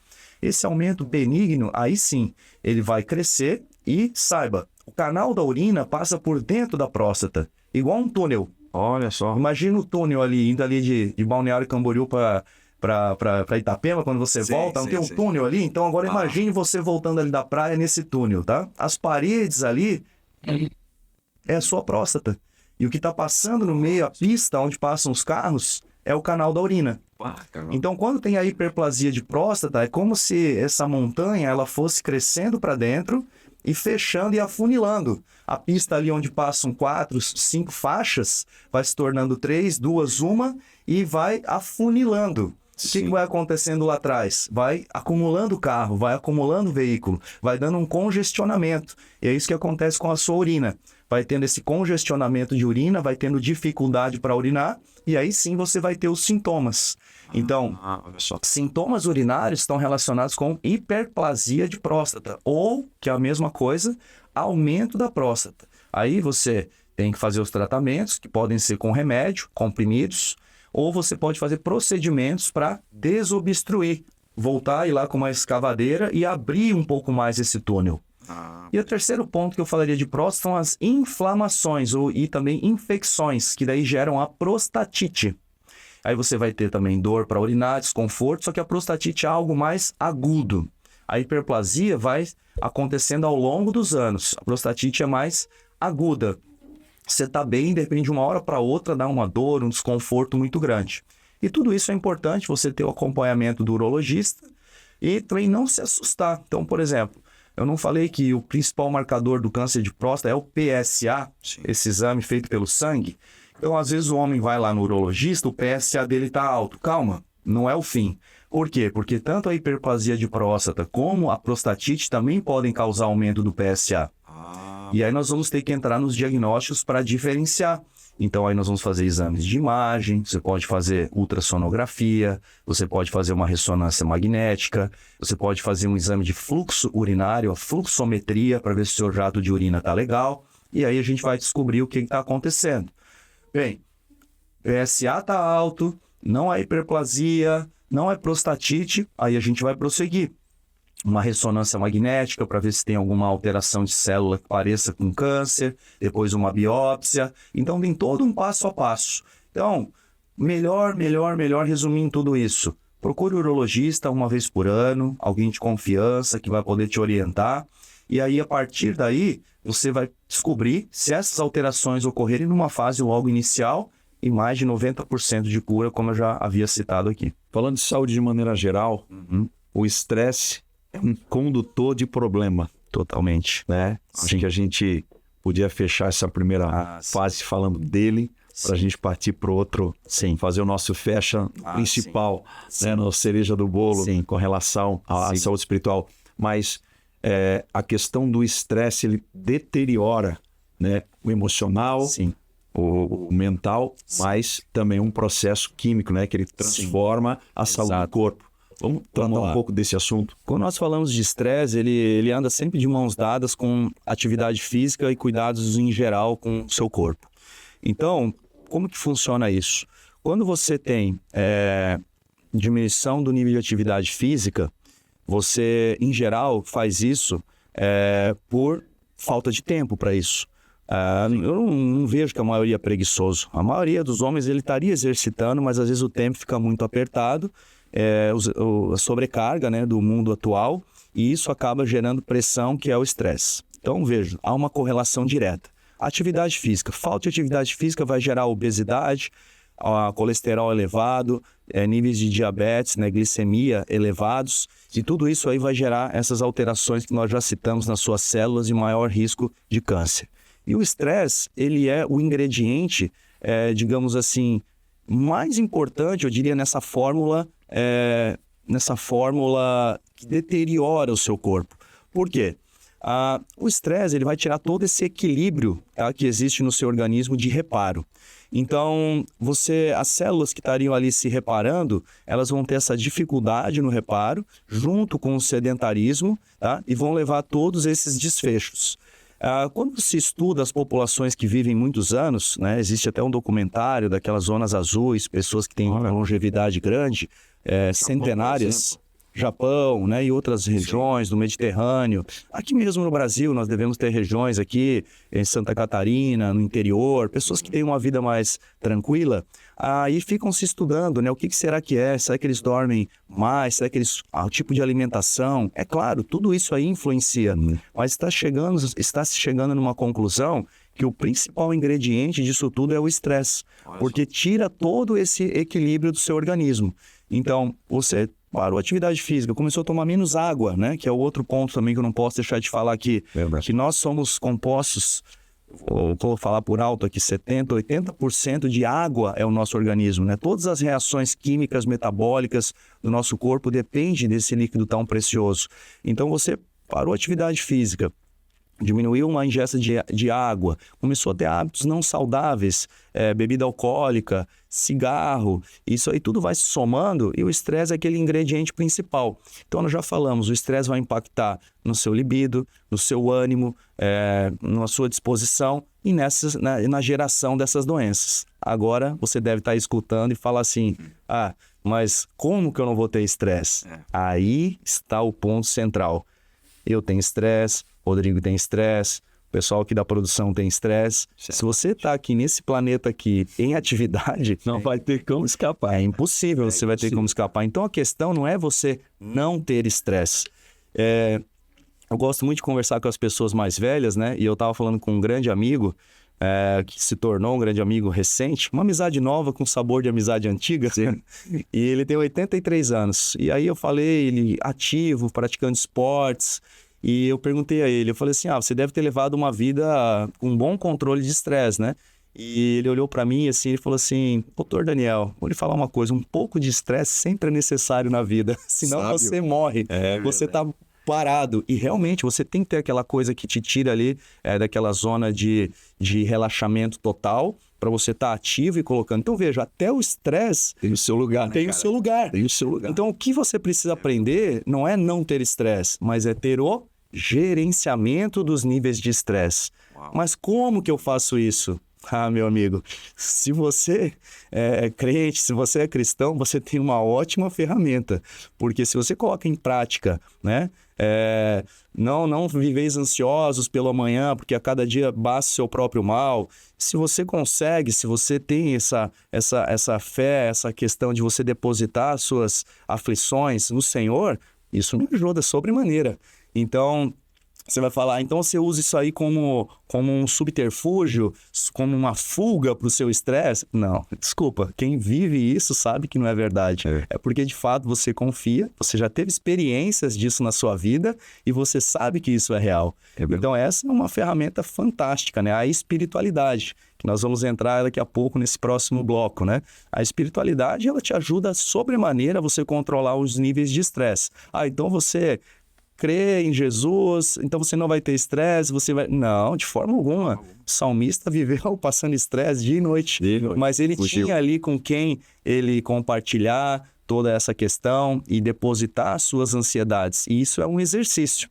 Esse aumento benigno, aí sim, ele vai crescer e, saiba, o canal da urina passa por dentro da próstata, igual um túnel. Olha só. Imagina o túnel ali, indo ali de Balneário Camboriú para Itapema, quando você volta, não tem um túnel ali? Então agora imagine você voltando ali da praia nesse túnel, tá? As paredes ali é a sua próstata. E o que está passando no meio, a pista onde passam os carros, é o canal da urina. Então, quando tem a hiperplasia de próstata, é como se essa montanha ela fosse crescendo para dentro e fechando e afunilando. A pista ali onde passam 4, 5 faixas, vai se tornando 3, 2, 1 e vai afunilando. O que vai acontecendo lá atrás? Vai acumulando carro, vai acumulando veículo, vai dando um congestionamento. E é isso que acontece com a sua urina. Vai tendo esse congestionamento de urina, vai tendo dificuldade para urinar, e aí sim você vai ter os sintomas. Então, sintomas urinários estão relacionados com hiperplasia de próstata, ou, que é a mesma coisa, aumento da próstata. Aí você tem que fazer os tratamentos, que podem ser com remédio, comprimidos, ou você pode fazer procedimentos para desobstruir, voltar, ir lá com uma escavadeira e abrir um pouco mais esse túnel. E o terceiro ponto que eu falaria de próstata são as inflamações e também infecções, que daí geram a prostatite. Aí você vai ter também dor para urinar, desconforto, só que a prostatite é algo mais agudo. A hiperplasia vai acontecendo ao longo dos anos. A prostatite é mais aguda. Você está bem, de repente de uma hora para outra dá uma dor, um desconforto muito grande. E tudo isso é importante, você ter o acompanhamento do urologista e também não se assustar. Então, por exemplo, eu não falei que o principal marcador do câncer de próstata é o PSA, esse exame feito pelo sangue. Então, às vezes o homem vai lá no urologista, o PSA dele está alto. Calma, não é o fim. Por quê? Porque tanto a hiperplasia de próstata como a prostatite também podem causar aumento do PSA. E aí nós vamos ter que entrar nos diagnósticos para diferenciar. Então aí nós vamos fazer exames de imagem, você pode fazer ultrassonografia, você pode fazer uma ressonância magnética, você pode fazer um exame de fluxo urinário, a fluxometria, para ver se o seu jato de urina está legal. E aí a gente vai descobrir o que está acontecendo. Bem, PSA está alto, não é hiperplasia, não é prostatite, aí a gente vai prosseguir. Uma ressonância magnética para ver se tem alguma alteração de célula que pareça com câncer, depois uma biópsia. Então, tem todo um passo a passo. Então, melhor resumindo tudo isso. Procure o urologista uma vez por ano, alguém de confiança que vai poder te orientar. E aí, a partir daí, você vai descobrir se essas alterações ocorrerem numa fase logo inicial e mais de 90% de cura, como eu já havia citado aqui. Falando de saúde de maneira geral, o estresse é um condutor de problema. Totalmente. Né? Acho que a gente podia fechar essa primeira fase falando dele, para a gente partir para o outro, fazer o nosso fecha principal, né, no cereja do bolo, com relação à saúde espiritual. Mas a questão do estresse, ele deteriora né? O emocional, Sim. o mental, mas também um processo químico, né? Que ele transforma a saúde do corpo. Vamos tratar um pouco desse assunto. Quando nós falamos de estresse, ele anda sempre de mãos dadas com atividade física e cuidados em geral com o seu corpo. Então, como que funciona isso? Quando você tem diminuição do nível de atividade física, você, em geral, faz isso por falta de tempo para isso. Eu não vejo que a maioria é preguiçoso. A maioria dos homens ele estaria exercitando, mas às vezes o tempo fica muito apertado, a sobrecarga, né, do mundo atual, e isso acaba gerando pressão, que é o estresse. Então, veja, há uma correlação direta. Atividade física. Falta de atividade física vai gerar obesidade, colesterol elevado, níveis de diabetes, né, glicemia elevados, e tudo isso aí vai gerar essas alterações que nós já citamos nas suas células e maior risco de câncer. E o estresse, ele é o ingrediente, digamos assim, mais importante, eu diria, nessa fórmula que deteriora o seu corpo. Por quê? O estresse ele vai tirar todo esse equilíbrio, tá, que existe no seu organismo de reparo. Então, as células que estariam ali se reparando, elas vão ter essa dificuldade no reparo, junto com o sedentarismo, tá, e vão levar a todos esses desfechos. Quando se estuda as populações que vivem muitos anos, né, existe até um documentário daquelas zonas azuis, pessoas que têm uma longevidade grande, centenárias, Japão, né, e outras regiões do Mediterrâneo. Aqui mesmo no Brasil, nós devemos ter regiões aqui em Santa Catarina, no interior, pessoas que têm uma vida mais tranquila, aí ficam se estudando, né, o que será que é? Será que eles dormem mais? Será que o tipo de alimentação? É claro, tudo isso aí influencia, mas está se chegando numa conclusão que o principal ingrediente disso tudo é o estresse, porque tira todo esse equilíbrio do seu organismo. Então, você parou a atividade física, começou a tomar menos água, né? Que é o outro ponto também que eu não posso deixar de falar aqui. Verdade. Que nós somos compostos, vou falar por alto aqui, 70%, 80% de água é o nosso organismo, né? Todas as reações químicas, metabólicas do nosso corpo dependem desse líquido tão precioso. Então, você parou a atividade física, diminuiu uma ingesta de água, começou a ter hábitos não saudáveis, bebida alcoólica, cigarro, isso aí tudo vai se somando e o estresse é aquele ingrediente principal. Então, nós já falamos, o estresse vai impactar no seu libido, no seu ânimo, na sua disposição e na geração dessas doenças. Agora, você deve estar escutando e falar assim, mas como que eu não vou ter estresse? Aí está o ponto central. Eu tenho estresse, Rodrigo tem estresse, o pessoal aqui da produção tem estresse. Se você está aqui nesse planeta aqui em atividade, não vai ter como escapar. É impossível, você vai ter como escapar. Então a questão não é você não ter estresse. Eu gosto muito de conversar com as pessoas mais velhas, né? E eu estava falando com um grande amigo, que se tornou um grande amigo recente, uma amizade nova com sabor de amizade antiga. E ele tem 83 anos. E aí eu falei, ele ativo, praticando esportes. E eu perguntei a ele, eu falei assim, você deve ter levado uma vida com um bom controle de estresse, né? E ele olhou para mim assim, ele falou assim, doutor Daniel, vou lhe falar uma coisa, um pouco de estresse sempre é necessário na vida, senão você morre, você tá parado. E realmente você tem que ter aquela coisa que te tira ali daquela zona de relaxamento total, para você estar ativo e colocando. Então veja, até o estresse tem o seu lugar. Tem o seu lugar. Tem o seu lugar. Então o que você precisa aprender não é não ter estresse, mas é ter o gerenciamento dos níveis de estresse. Mas como que eu faço isso? Meu amigo, se você é crente, se você é cristão, você tem uma ótima ferramenta. Porque se você coloca em prática, né? Não viveis ansiosos pelo amanhã, porque a cada dia basta o seu próprio mal. Se você consegue, se você tem essa fé, essa questão de você depositar as suas aflições no Senhor, isso me ajuda sobremaneira. Então, você vai falar, então você usa isso aí como um subterfúgio, como uma fuga para o seu estresse? Não, desculpa, quem vive isso sabe que não é verdade. É porque de fato você confia, você já teve experiências disso na sua vida e você sabe que isso é real. Então essa é uma ferramenta fantástica, né? A espiritualidade, que nós vamos entrar daqui a pouco nesse próximo bloco, né? A espiritualidade, ela te ajuda sobremaneira a você controlar os níveis de estresse. Então você crê em Jesus, então você não vai ter estresse, você vai... Não, de forma alguma. O salmista viveu passando estresse dia e noite. Mas ele tinha ali com quem ele compartilhar toda essa questão e depositar suas ansiedades. E isso é um exercício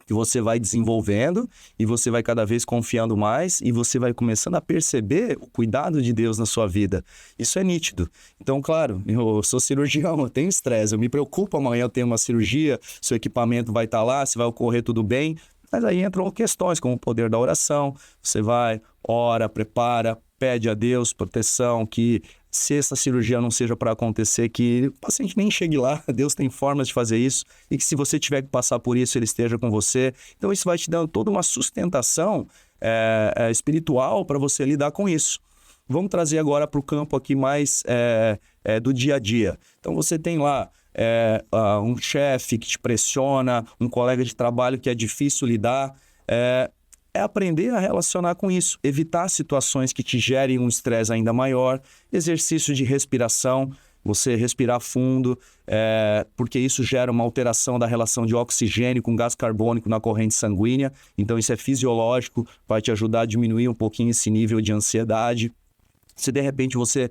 que você vai desenvolvendo e você vai cada vez confiando mais e você vai começando a perceber o cuidado de Deus na sua vida. Isso é nítido. Então, claro, eu sou cirurgião, eu tenho estresse, eu me preocupo, amanhã eu tenho uma cirurgia, seu equipamento vai estar lá, se vai ocorrer tudo bem, mas aí entram questões como o poder da oração, você vai, ora, prepara, pede a Deus proteção, que se essa cirurgia não seja para acontecer, que o paciente nem chegue lá, Deus tem formas de fazer isso, e que se você tiver que passar por isso, Ele esteja com você. Então isso vai te dando toda uma sustentação espiritual para você lidar com isso. Vamos trazer agora para o campo aqui mais do dia a dia. Então você tem lá um chefe que te pressiona, um colega de trabalho que é difícil lidar, é aprender a relacionar com isso, evitar situações que te gerem um estresse ainda maior, exercício de respiração, você respirar fundo, porque isso gera uma alteração da relação de oxigênio com gás carbônico na corrente sanguínea, então isso é fisiológico, vai te ajudar a diminuir um pouquinho esse nível de ansiedade. Se de repente você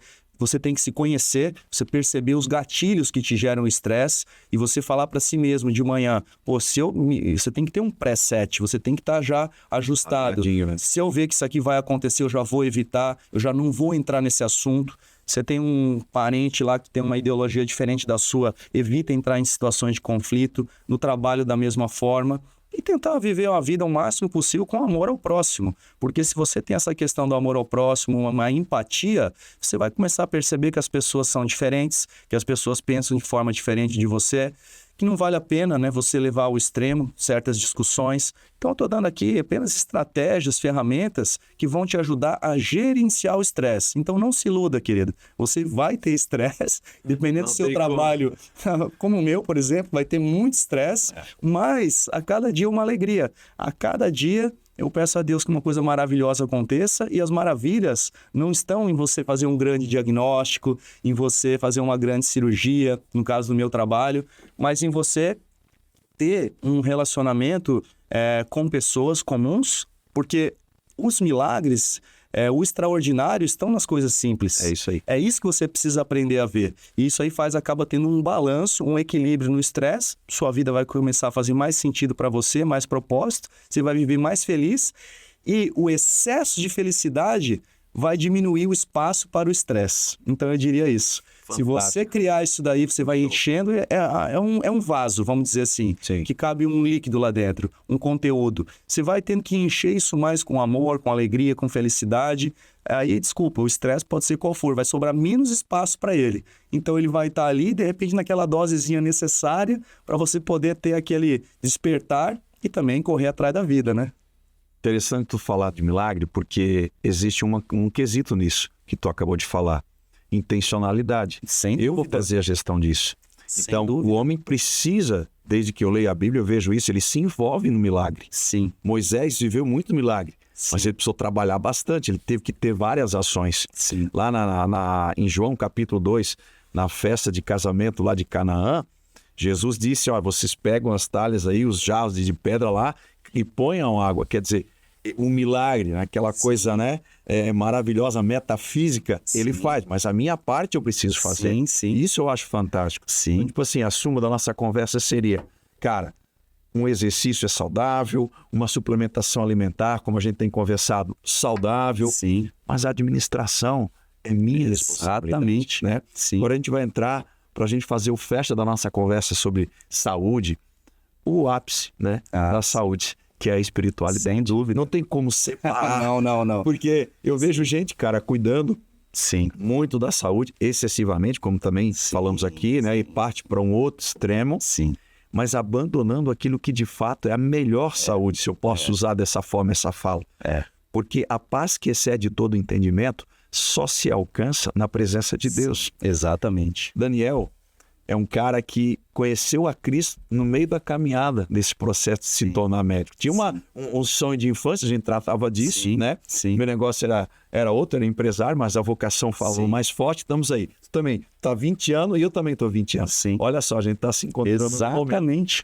tem que se conhecer, você perceber os gatilhos que te geram estresse e você falar para si mesmo de manhã, você tem que ter um preset, você tem que estar já ajustado. Né? Se eu ver que isso aqui vai acontecer, eu já vou evitar, eu já não vou entrar nesse assunto. Você tem um parente lá que tem uma ideologia diferente da sua, evita entrar em situações de conflito, no trabalho da mesma forma. E tentar viver uma vida o máximo possível com amor ao próximo. Porque se você tem essa questão do amor ao próximo, uma empatia, você vai começar a perceber que as pessoas são diferentes, que as pessoas pensam de forma diferente de você, que não vale a pena, né, você levar ao extremo certas discussões. Então, eu estou dando aqui apenas estratégias, ferramentas que vão te ajudar a gerenciar o estresse. Então, não se iluda, querido. Você vai ter estresse, dependendo do seu trabalho. Como o meu, por exemplo, vai ter muito estresse, mas a cada dia uma alegria. A cada dia eu peço a Deus que uma coisa maravilhosa aconteça e as maravilhas não estão em você fazer um grande diagnóstico, em você fazer uma grande cirurgia, no caso do meu trabalho, mas em você ter um relacionamento com pessoas comuns, porque os milagres, o extraordinário estão nas coisas simples. É isso aí. É isso que você precisa aprender a ver. E isso aí acaba tendo um balanço, um equilíbrio no estresse. Sua vida vai começar a fazer mais sentido para você, mais propósito. Você vai viver mais feliz. E o excesso de felicidade vai diminuir o espaço para o estresse. Então eu diria isso. Fantástico. Se você criar isso daí, você vai enchendo, é um vaso, vamos dizer assim, Sim. que cabe um líquido lá dentro, um conteúdo. Você vai tendo que encher isso mais com amor, com alegria, com felicidade. Aí, desculpa, o estresse pode ser qual for, vai sobrar menos espaço para ele. Então ele vai estar ali, de repente, naquela dosezinha necessária para você poder ter aquele despertar e também correr atrás da vida, né? Interessante tu falar de milagre, porque existe um quesito nisso que tu acabou de falar. Intencionalidade. Eu vou fazer a gestão disso. Então, o homem precisa, desde que eu leio a Bíblia, eu vejo isso, ele se envolve no milagre. Sim. Moisés viveu muito milagre, mas ele precisou trabalhar bastante, ele teve que ter várias ações. Sim. Lá em João capítulo 2, na festa de casamento lá de Canaã, Jesus disse, vocês pegam as talhas aí, os jarros de pedra lá e ponham água. Quer dizer, um milagre, aquela coisa, né, maravilhosa, metafísica, ele faz. Mas a minha parte eu preciso fazer. Sim. Isso eu acho fantástico. Sim. Tipo assim, a suma da nossa conversa seria, cara, um exercício é saudável, uma suplementação alimentar, como a gente tem conversado, saudável. Sim. Mas a administração é minha responsabilidade. Exatamente. Né? Sim. Agora a gente vai entrar para a gente fazer o festa da nossa conversa sobre saúde, o ápice, né, da saúde, que é a espiritualidade. Sem dúvida. Não tem como separar. Não. Porque eu vejo gente, cara, cuidando muito da saúde, excessivamente, como também falamos aqui, né, e parte para um outro extremo. Sim. Mas abandonando aquilo que de fato é a melhor saúde, se eu posso usar dessa forma essa fala. Porque a paz que excede todo entendimento só se alcança na presença de Deus. Exatamente. Daniel, é um cara que conheceu a Cristo no meio da caminhada desse processo de se tornar médico. Tinha um sonho de infância, a gente tratava disso, né? Sim. Meu negócio era outro, era empresário, mas a vocação falou mais forte. Estamos aí. Tu também tá 20 anos e eu também tô 20 anos. Sim. Olha só, a gente tá se encontrando. Exatamente.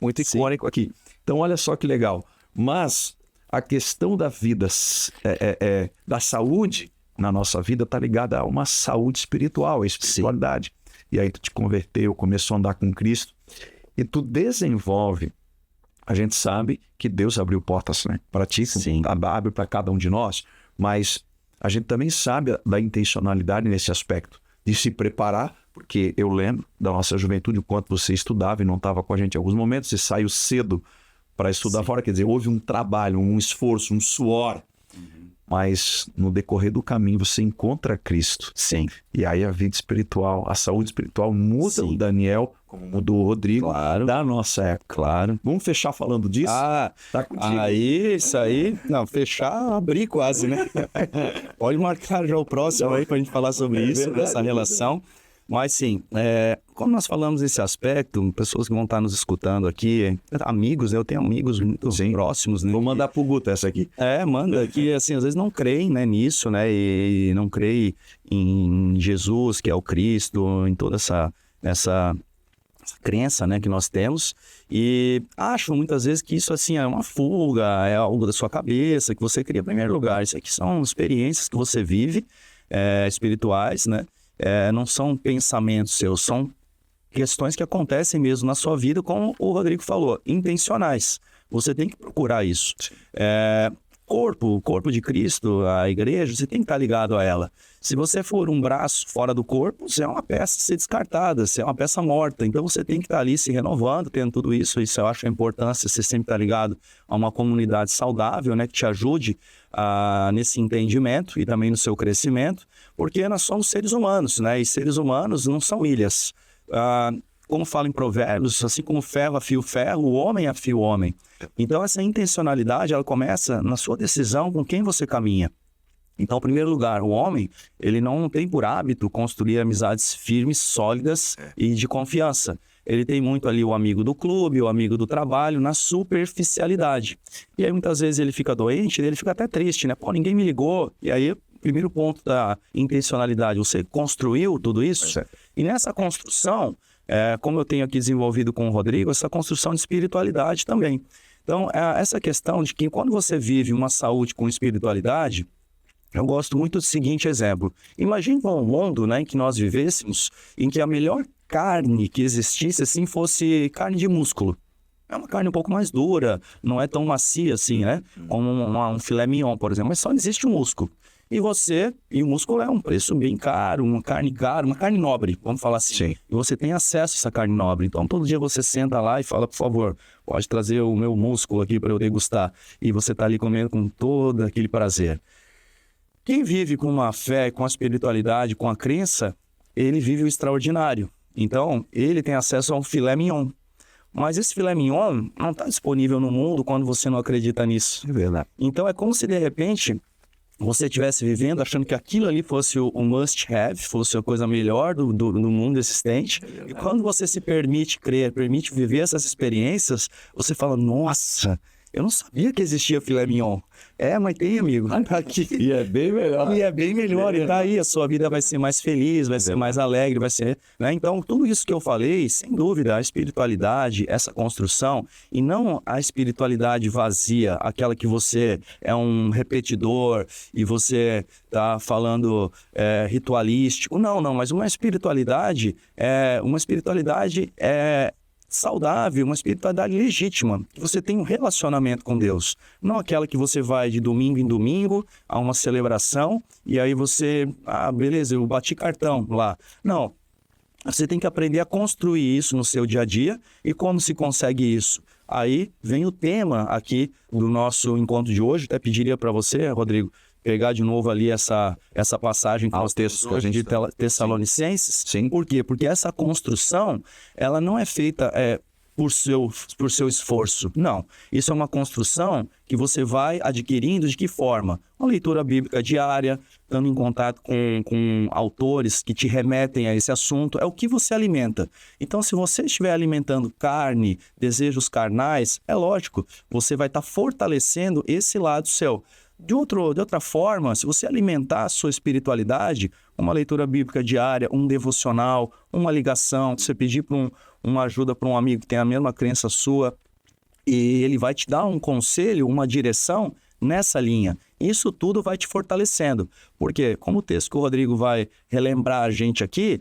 Muito icônico aqui. Então, olha só que legal. Mas a questão da vida, da saúde na nossa vida está ligada a uma saúde espiritual, a espiritualidade. E aí tu te converteu, começou a andar com Cristo e tu desenvolve. A gente sabe que Deus abriu portas, né, para ti, abre para cada um de nós, mas a gente também sabe da intencionalidade nesse aspecto, de se preparar, porque eu lembro da nossa juventude, o quanto você estudava e não estava com a gente em alguns momentos, você saiu cedo para estudar fora, quer dizer, houve um trabalho, um esforço, um suor, mas no decorrer do caminho você encontra Cristo. Sim. E aí a vida espiritual, a saúde espiritual muda o Daniel, como mudou o Rodrigo, da nossa época. Claro. Vamos fechar falando disso? Tá contigo. Aí, isso aí. Não, fechar, abrir quase, né? Pode marcar já o próximo aí pra gente falar sobre isso, dessa relação. Mas sim, como nós falamos nesse aspecto, pessoas que vão estar nos escutando aqui, amigos, eu tenho amigos muito próximos, né? Vou mandar pro Guto essa aqui. Manda, que assim, às vezes não creem, né, nisso, né, e não creem em Jesus, que é o Cristo, em toda essa crença, né, que nós temos, e acham muitas vezes que isso, assim, é uma fuga, é algo da sua cabeça, que você cria em primeiro lugar. Isso aqui são experiências que você vive, espirituais, né, não são pensamentos seus, são questões que acontecem mesmo na sua vida, como o Rodrigo falou, intencionais. Você tem que procurar isso. O corpo de Cristo, a igreja, você tem que estar ligado a ela. Se você for um braço fora do corpo, você é uma peça a ser descartada, você é uma peça morta. Então você tem que estar ali se renovando, tendo tudo isso. Isso eu acho a importância, você sempre estar ligado a uma comunidade saudável, né, que te ajude nesse entendimento e também no seu crescimento, porque nós somos seres humanos, né? E seres humanos não são ilhas. Como fala em Provérbios, assim como ferro afia o ferro, o homem afia o homem. Então, essa intencionalidade, ela começa na sua decisão com quem você caminha. Então, em primeiro lugar, o homem, ele não tem por hábito construir amizades firmes, sólidas e de confiança. Ele tem muito ali o amigo do clube, o amigo do trabalho, na superficialidade. E aí, muitas vezes, ele fica doente, ele fica até triste, né? Pô, ninguém me ligou. E aí, primeiro ponto da intencionalidade, você construiu tudo isso. E nessa construção, como eu tenho aqui desenvolvido com o Rodrigo, essa construção de espiritualidade também. Então, essa questão de que quando você vive uma saúde com espiritualidade, eu gosto muito do seguinte exemplo. Imagine um mundo, né, em que nós vivêssemos, em que a melhor carne que existisse, assim, fosse carne de músculo. É uma carne um pouco mais dura, não é tão macia assim, né? Como um filé mignon, por exemplo, mas só existe o músculo. E o músculo é um preço bem caro, uma carne cara, uma carne nobre, vamos falar assim. Sim. E você tem acesso a essa carne nobre. Então, todo dia você senta lá e fala, por favor, pode trazer o meu músculo aqui para eu degustar. E você está ali comendo com todo aquele prazer. Quem vive com uma fé, com a espiritualidade, com a crença, ele vive o extraordinário. Então, ele tem acesso a um filé mignon. Mas esse filé mignon não está disponível no mundo quando você não acredita nisso. É verdade. Então, é como se, de repente, você estivesse vivendo achando que aquilo ali fosse o must-have, fosse a coisa melhor do mundo existente. E quando você se permite crer, permite viver essas experiências, você fala, nossa, eu não sabia que existia filé mignon. Mas tem, amigo. Aqui. E é bem melhor. E é bem melhor. E daí a sua vida vai ser mais feliz, vai ser mais alegre, vai ser... né? Então, tudo isso que eu falei, sem dúvida, a espiritualidade, essa construção, e não a espiritualidade vazia, aquela que você é um repetidor e você tá falando ritualístico. Não, mas uma espiritualidade saudável, uma espiritualidade legítima, que você tem um relacionamento com Deus, não aquela que você vai de domingo em domingo a uma celebração e aí você, beleza, eu bati cartão lá. Não, você tem que aprender a construir isso no seu dia a dia. E como se consegue isso? Aí vem o tema aqui do nosso encontro de hoje. Até pediria para você, Rodrigo, pegar de novo ali essa passagem Aos textos que a gente de Tessalonicenses. Sim. Por quê? Porque essa construção, ela não é feita por seu esforço. Não. Isso é uma construção que você vai adquirindo de que forma? Uma leitura bíblica diária, estando em contato com autores que te remetem a esse assunto, é o que você alimenta. Então, se você estiver alimentando carne, desejos carnais, é lógico, você vai estar fortalecendo esse lado seu. De outra forma, se você alimentar a sua espiritualidade, uma leitura bíblica diária, um devocional, uma ligação, você pedir uma ajuda para um amigo que tem a mesma crença sua, e ele vai te dar um conselho, uma direção nessa linha. Isso tudo vai te fortalecendo. Porque, como o texto que o Rodrigo vai relembrar a gente aqui,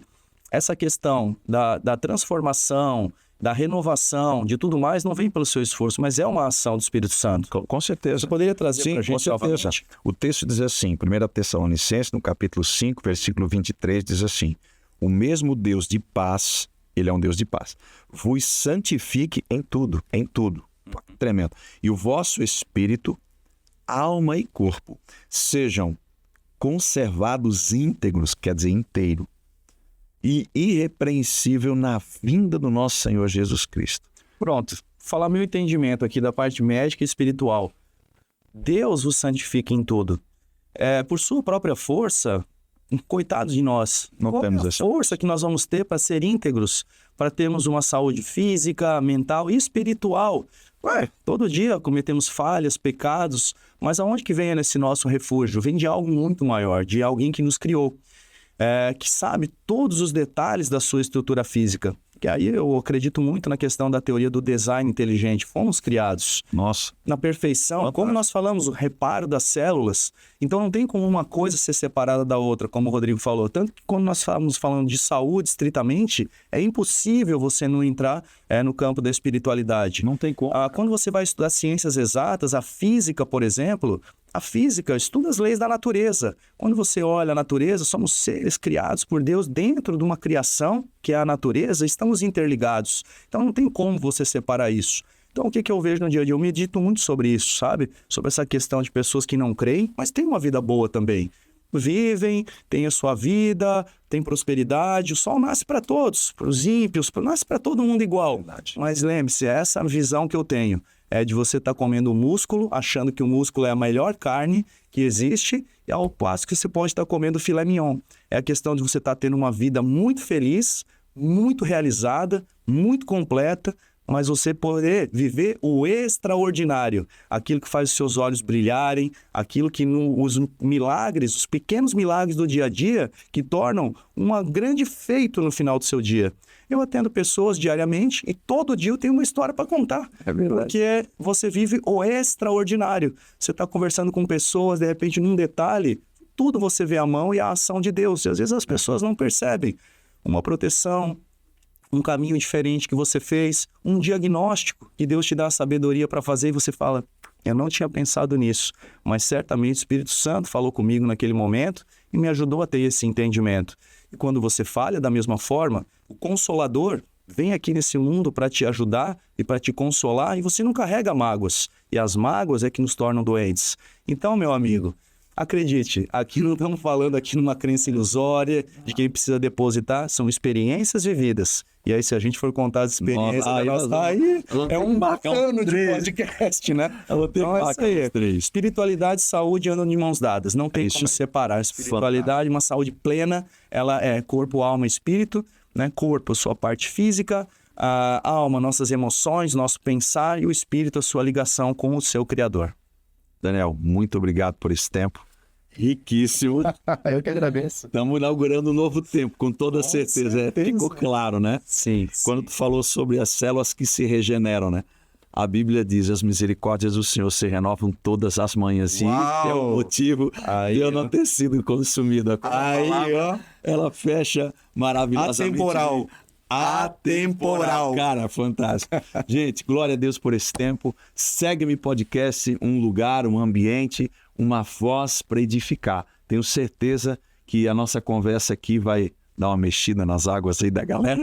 essa questão da transformação, da renovação, de tudo mais, não vem pelo seu esforço, mas é uma ação do Espírito Santo. Com certeza. Você poderia trazer para a gente? Com certeza. Novamente? O texto diz assim, 1 Tessalonicenses, no capítulo 5, versículo 23, diz assim: o mesmo Deus de paz, ele é um Deus de paz, vos santifique em tudo. Tremendo. E o vosso espírito, alma e corpo sejam conservados íntegros, quer dizer, inteiro, e irrepreensível na vinda do nosso Senhor Jesus Cristo. Pronto. Falar meu entendimento aqui da parte médica e espiritual. Deus vos santifica em tudo. Por sua própria força, coitados de nós. Não temos essa força que nós vamos ter para ser íntegros, para termos uma saúde física, mental e espiritual. Todo dia cometemos falhas, pecados, mas aonde que vem esse nosso refúgio? Vem de algo muito maior, de alguém que nos criou. Que sabe todos os detalhes da sua estrutura física. Que aí eu acredito muito na questão da teoria do design inteligente. Fomos criados na perfeição. Como nós falamos, o reparo das células. Então não tem como uma coisa ser separada da outra, como o Rodrigo falou. Tanto que quando nós estamos falando de saúde estritamente, é impossível você não entrar no campo da espiritualidade. Não tem como. Quando você vai estudar ciências exatas, a física, por exemplo, a física estuda as leis da natureza. Quando você olha a natureza, somos seres criados por Deus dentro de uma criação, que é a natureza, estamos interligados. Então não tem como você separar isso. Então o que eu vejo no dia a dia? Eu medito muito sobre isso, sabe? Sobre essa questão de pessoas que não creem, mas têm uma vida boa também. Vivem, têm a sua vida, têm prosperidade, o sol nasce para todos, para os ímpios, nasce para todo mundo igual. Mas lembre-se, essa visão que eu tenho é de você estar comendo músculo, achando que o músculo é a melhor carne que existe, e ao passo que você pode estar comendo filé mignon. É a questão de você estar tendo uma vida muito feliz, muito realizada, muito completa, mas você poder viver o extraordinário, aquilo que faz os seus olhos brilharem, aquilo que os milagres, os pequenos milagres do dia a dia, que tornam um grande feito no final do seu dia. Eu atendo pessoas diariamente e todo dia eu tenho uma história para contar. É verdade. Porque você vive o extraordinário. Você está conversando com pessoas, de repente, num detalhe, tudo você vê a mão e a ação de Deus. E às vezes as pessoas não percebem. Uma proteção, um caminho diferente que você fez, um diagnóstico que Deus te dá a sabedoria para fazer e você fala, eu não tinha pensado nisso, mas certamente o Espírito Santo falou comigo naquele momento e me ajudou a ter esse entendimento. E quando você falha da mesma forma, o Consolador vem aqui nesse mundo para te ajudar e para te consolar e você não carrega mágoas. E as mágoas é que nos tornam doentes. Então, meu amigo, acredite, aqui não estamos falando aqui numa crença ilusória de quem precisa depositar, são experiências vividas. E aí, se a gente for contar as experiências aí é um bacano de podcast, né? Então é isso aí. Espiritualidade e saúde andam de mãos dadas. Não tem como separar. Espiritualidade, uma saúde plena, ela é corpo, alma e espírito, né? Corpo, sua parte física, a alma, nossas emoções, nosso pensar, e o espírito, a sua ligação com o seu Criador. Daniel, muito obrigado por esse tempo. Riquíssimo. Eu que agradeço. Estamos inaugurando um novo tempo, com toda certeza. Ficou claro, né? Sim. Quando tu falou sobre as células que se regeneram, né? A Bíblia diz, as misericórdias do Senhor se renovam todas as manhãs. Uau! E é o motivo de eu não ter sido consumido. Aí, ó. Ela fecha maravilhosamente. Atemporal. Cara, fantástico. Gente, glória a Deus por esse tempo. Segue-me podcast, um lugar, um ambiente, uma voz para edificar. Tenho certeza que a nossa conversa aqui vai dar uma mexida nas águas aí da galera.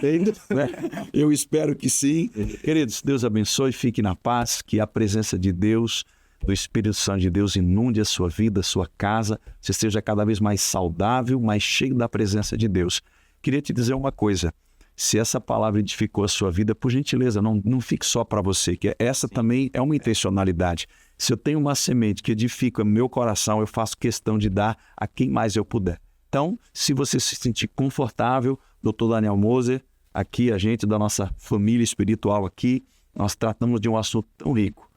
Né? Eu espero que sim. Queridos, Deus abençoe, fique na paz, que a presença de Deus, do Espírito Santo de Deus inunde a sua vida, a sua casa, você seja cada vez mais saudável, mais cheio da presença de Deus. Queria te dizer uma coisa, Se essa palavra edificou a sua vida, por gentileza, não fique só para você, que essa também é uma intencionalidade. Se eu tenho uma semente que edifica meu coração, eu faço questão de dar a quem mais eu puder. Então, se você se sentir confortável, Dr. Daniel Moser, aqui a gente da nossa família espiritual aqui, nós tratamos de um assunto tão rico.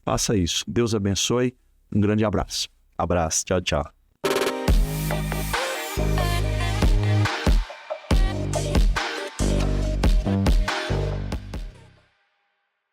Faça isso. Deus abençoe. Um grande abraço. Abraço. Tchau, tchau.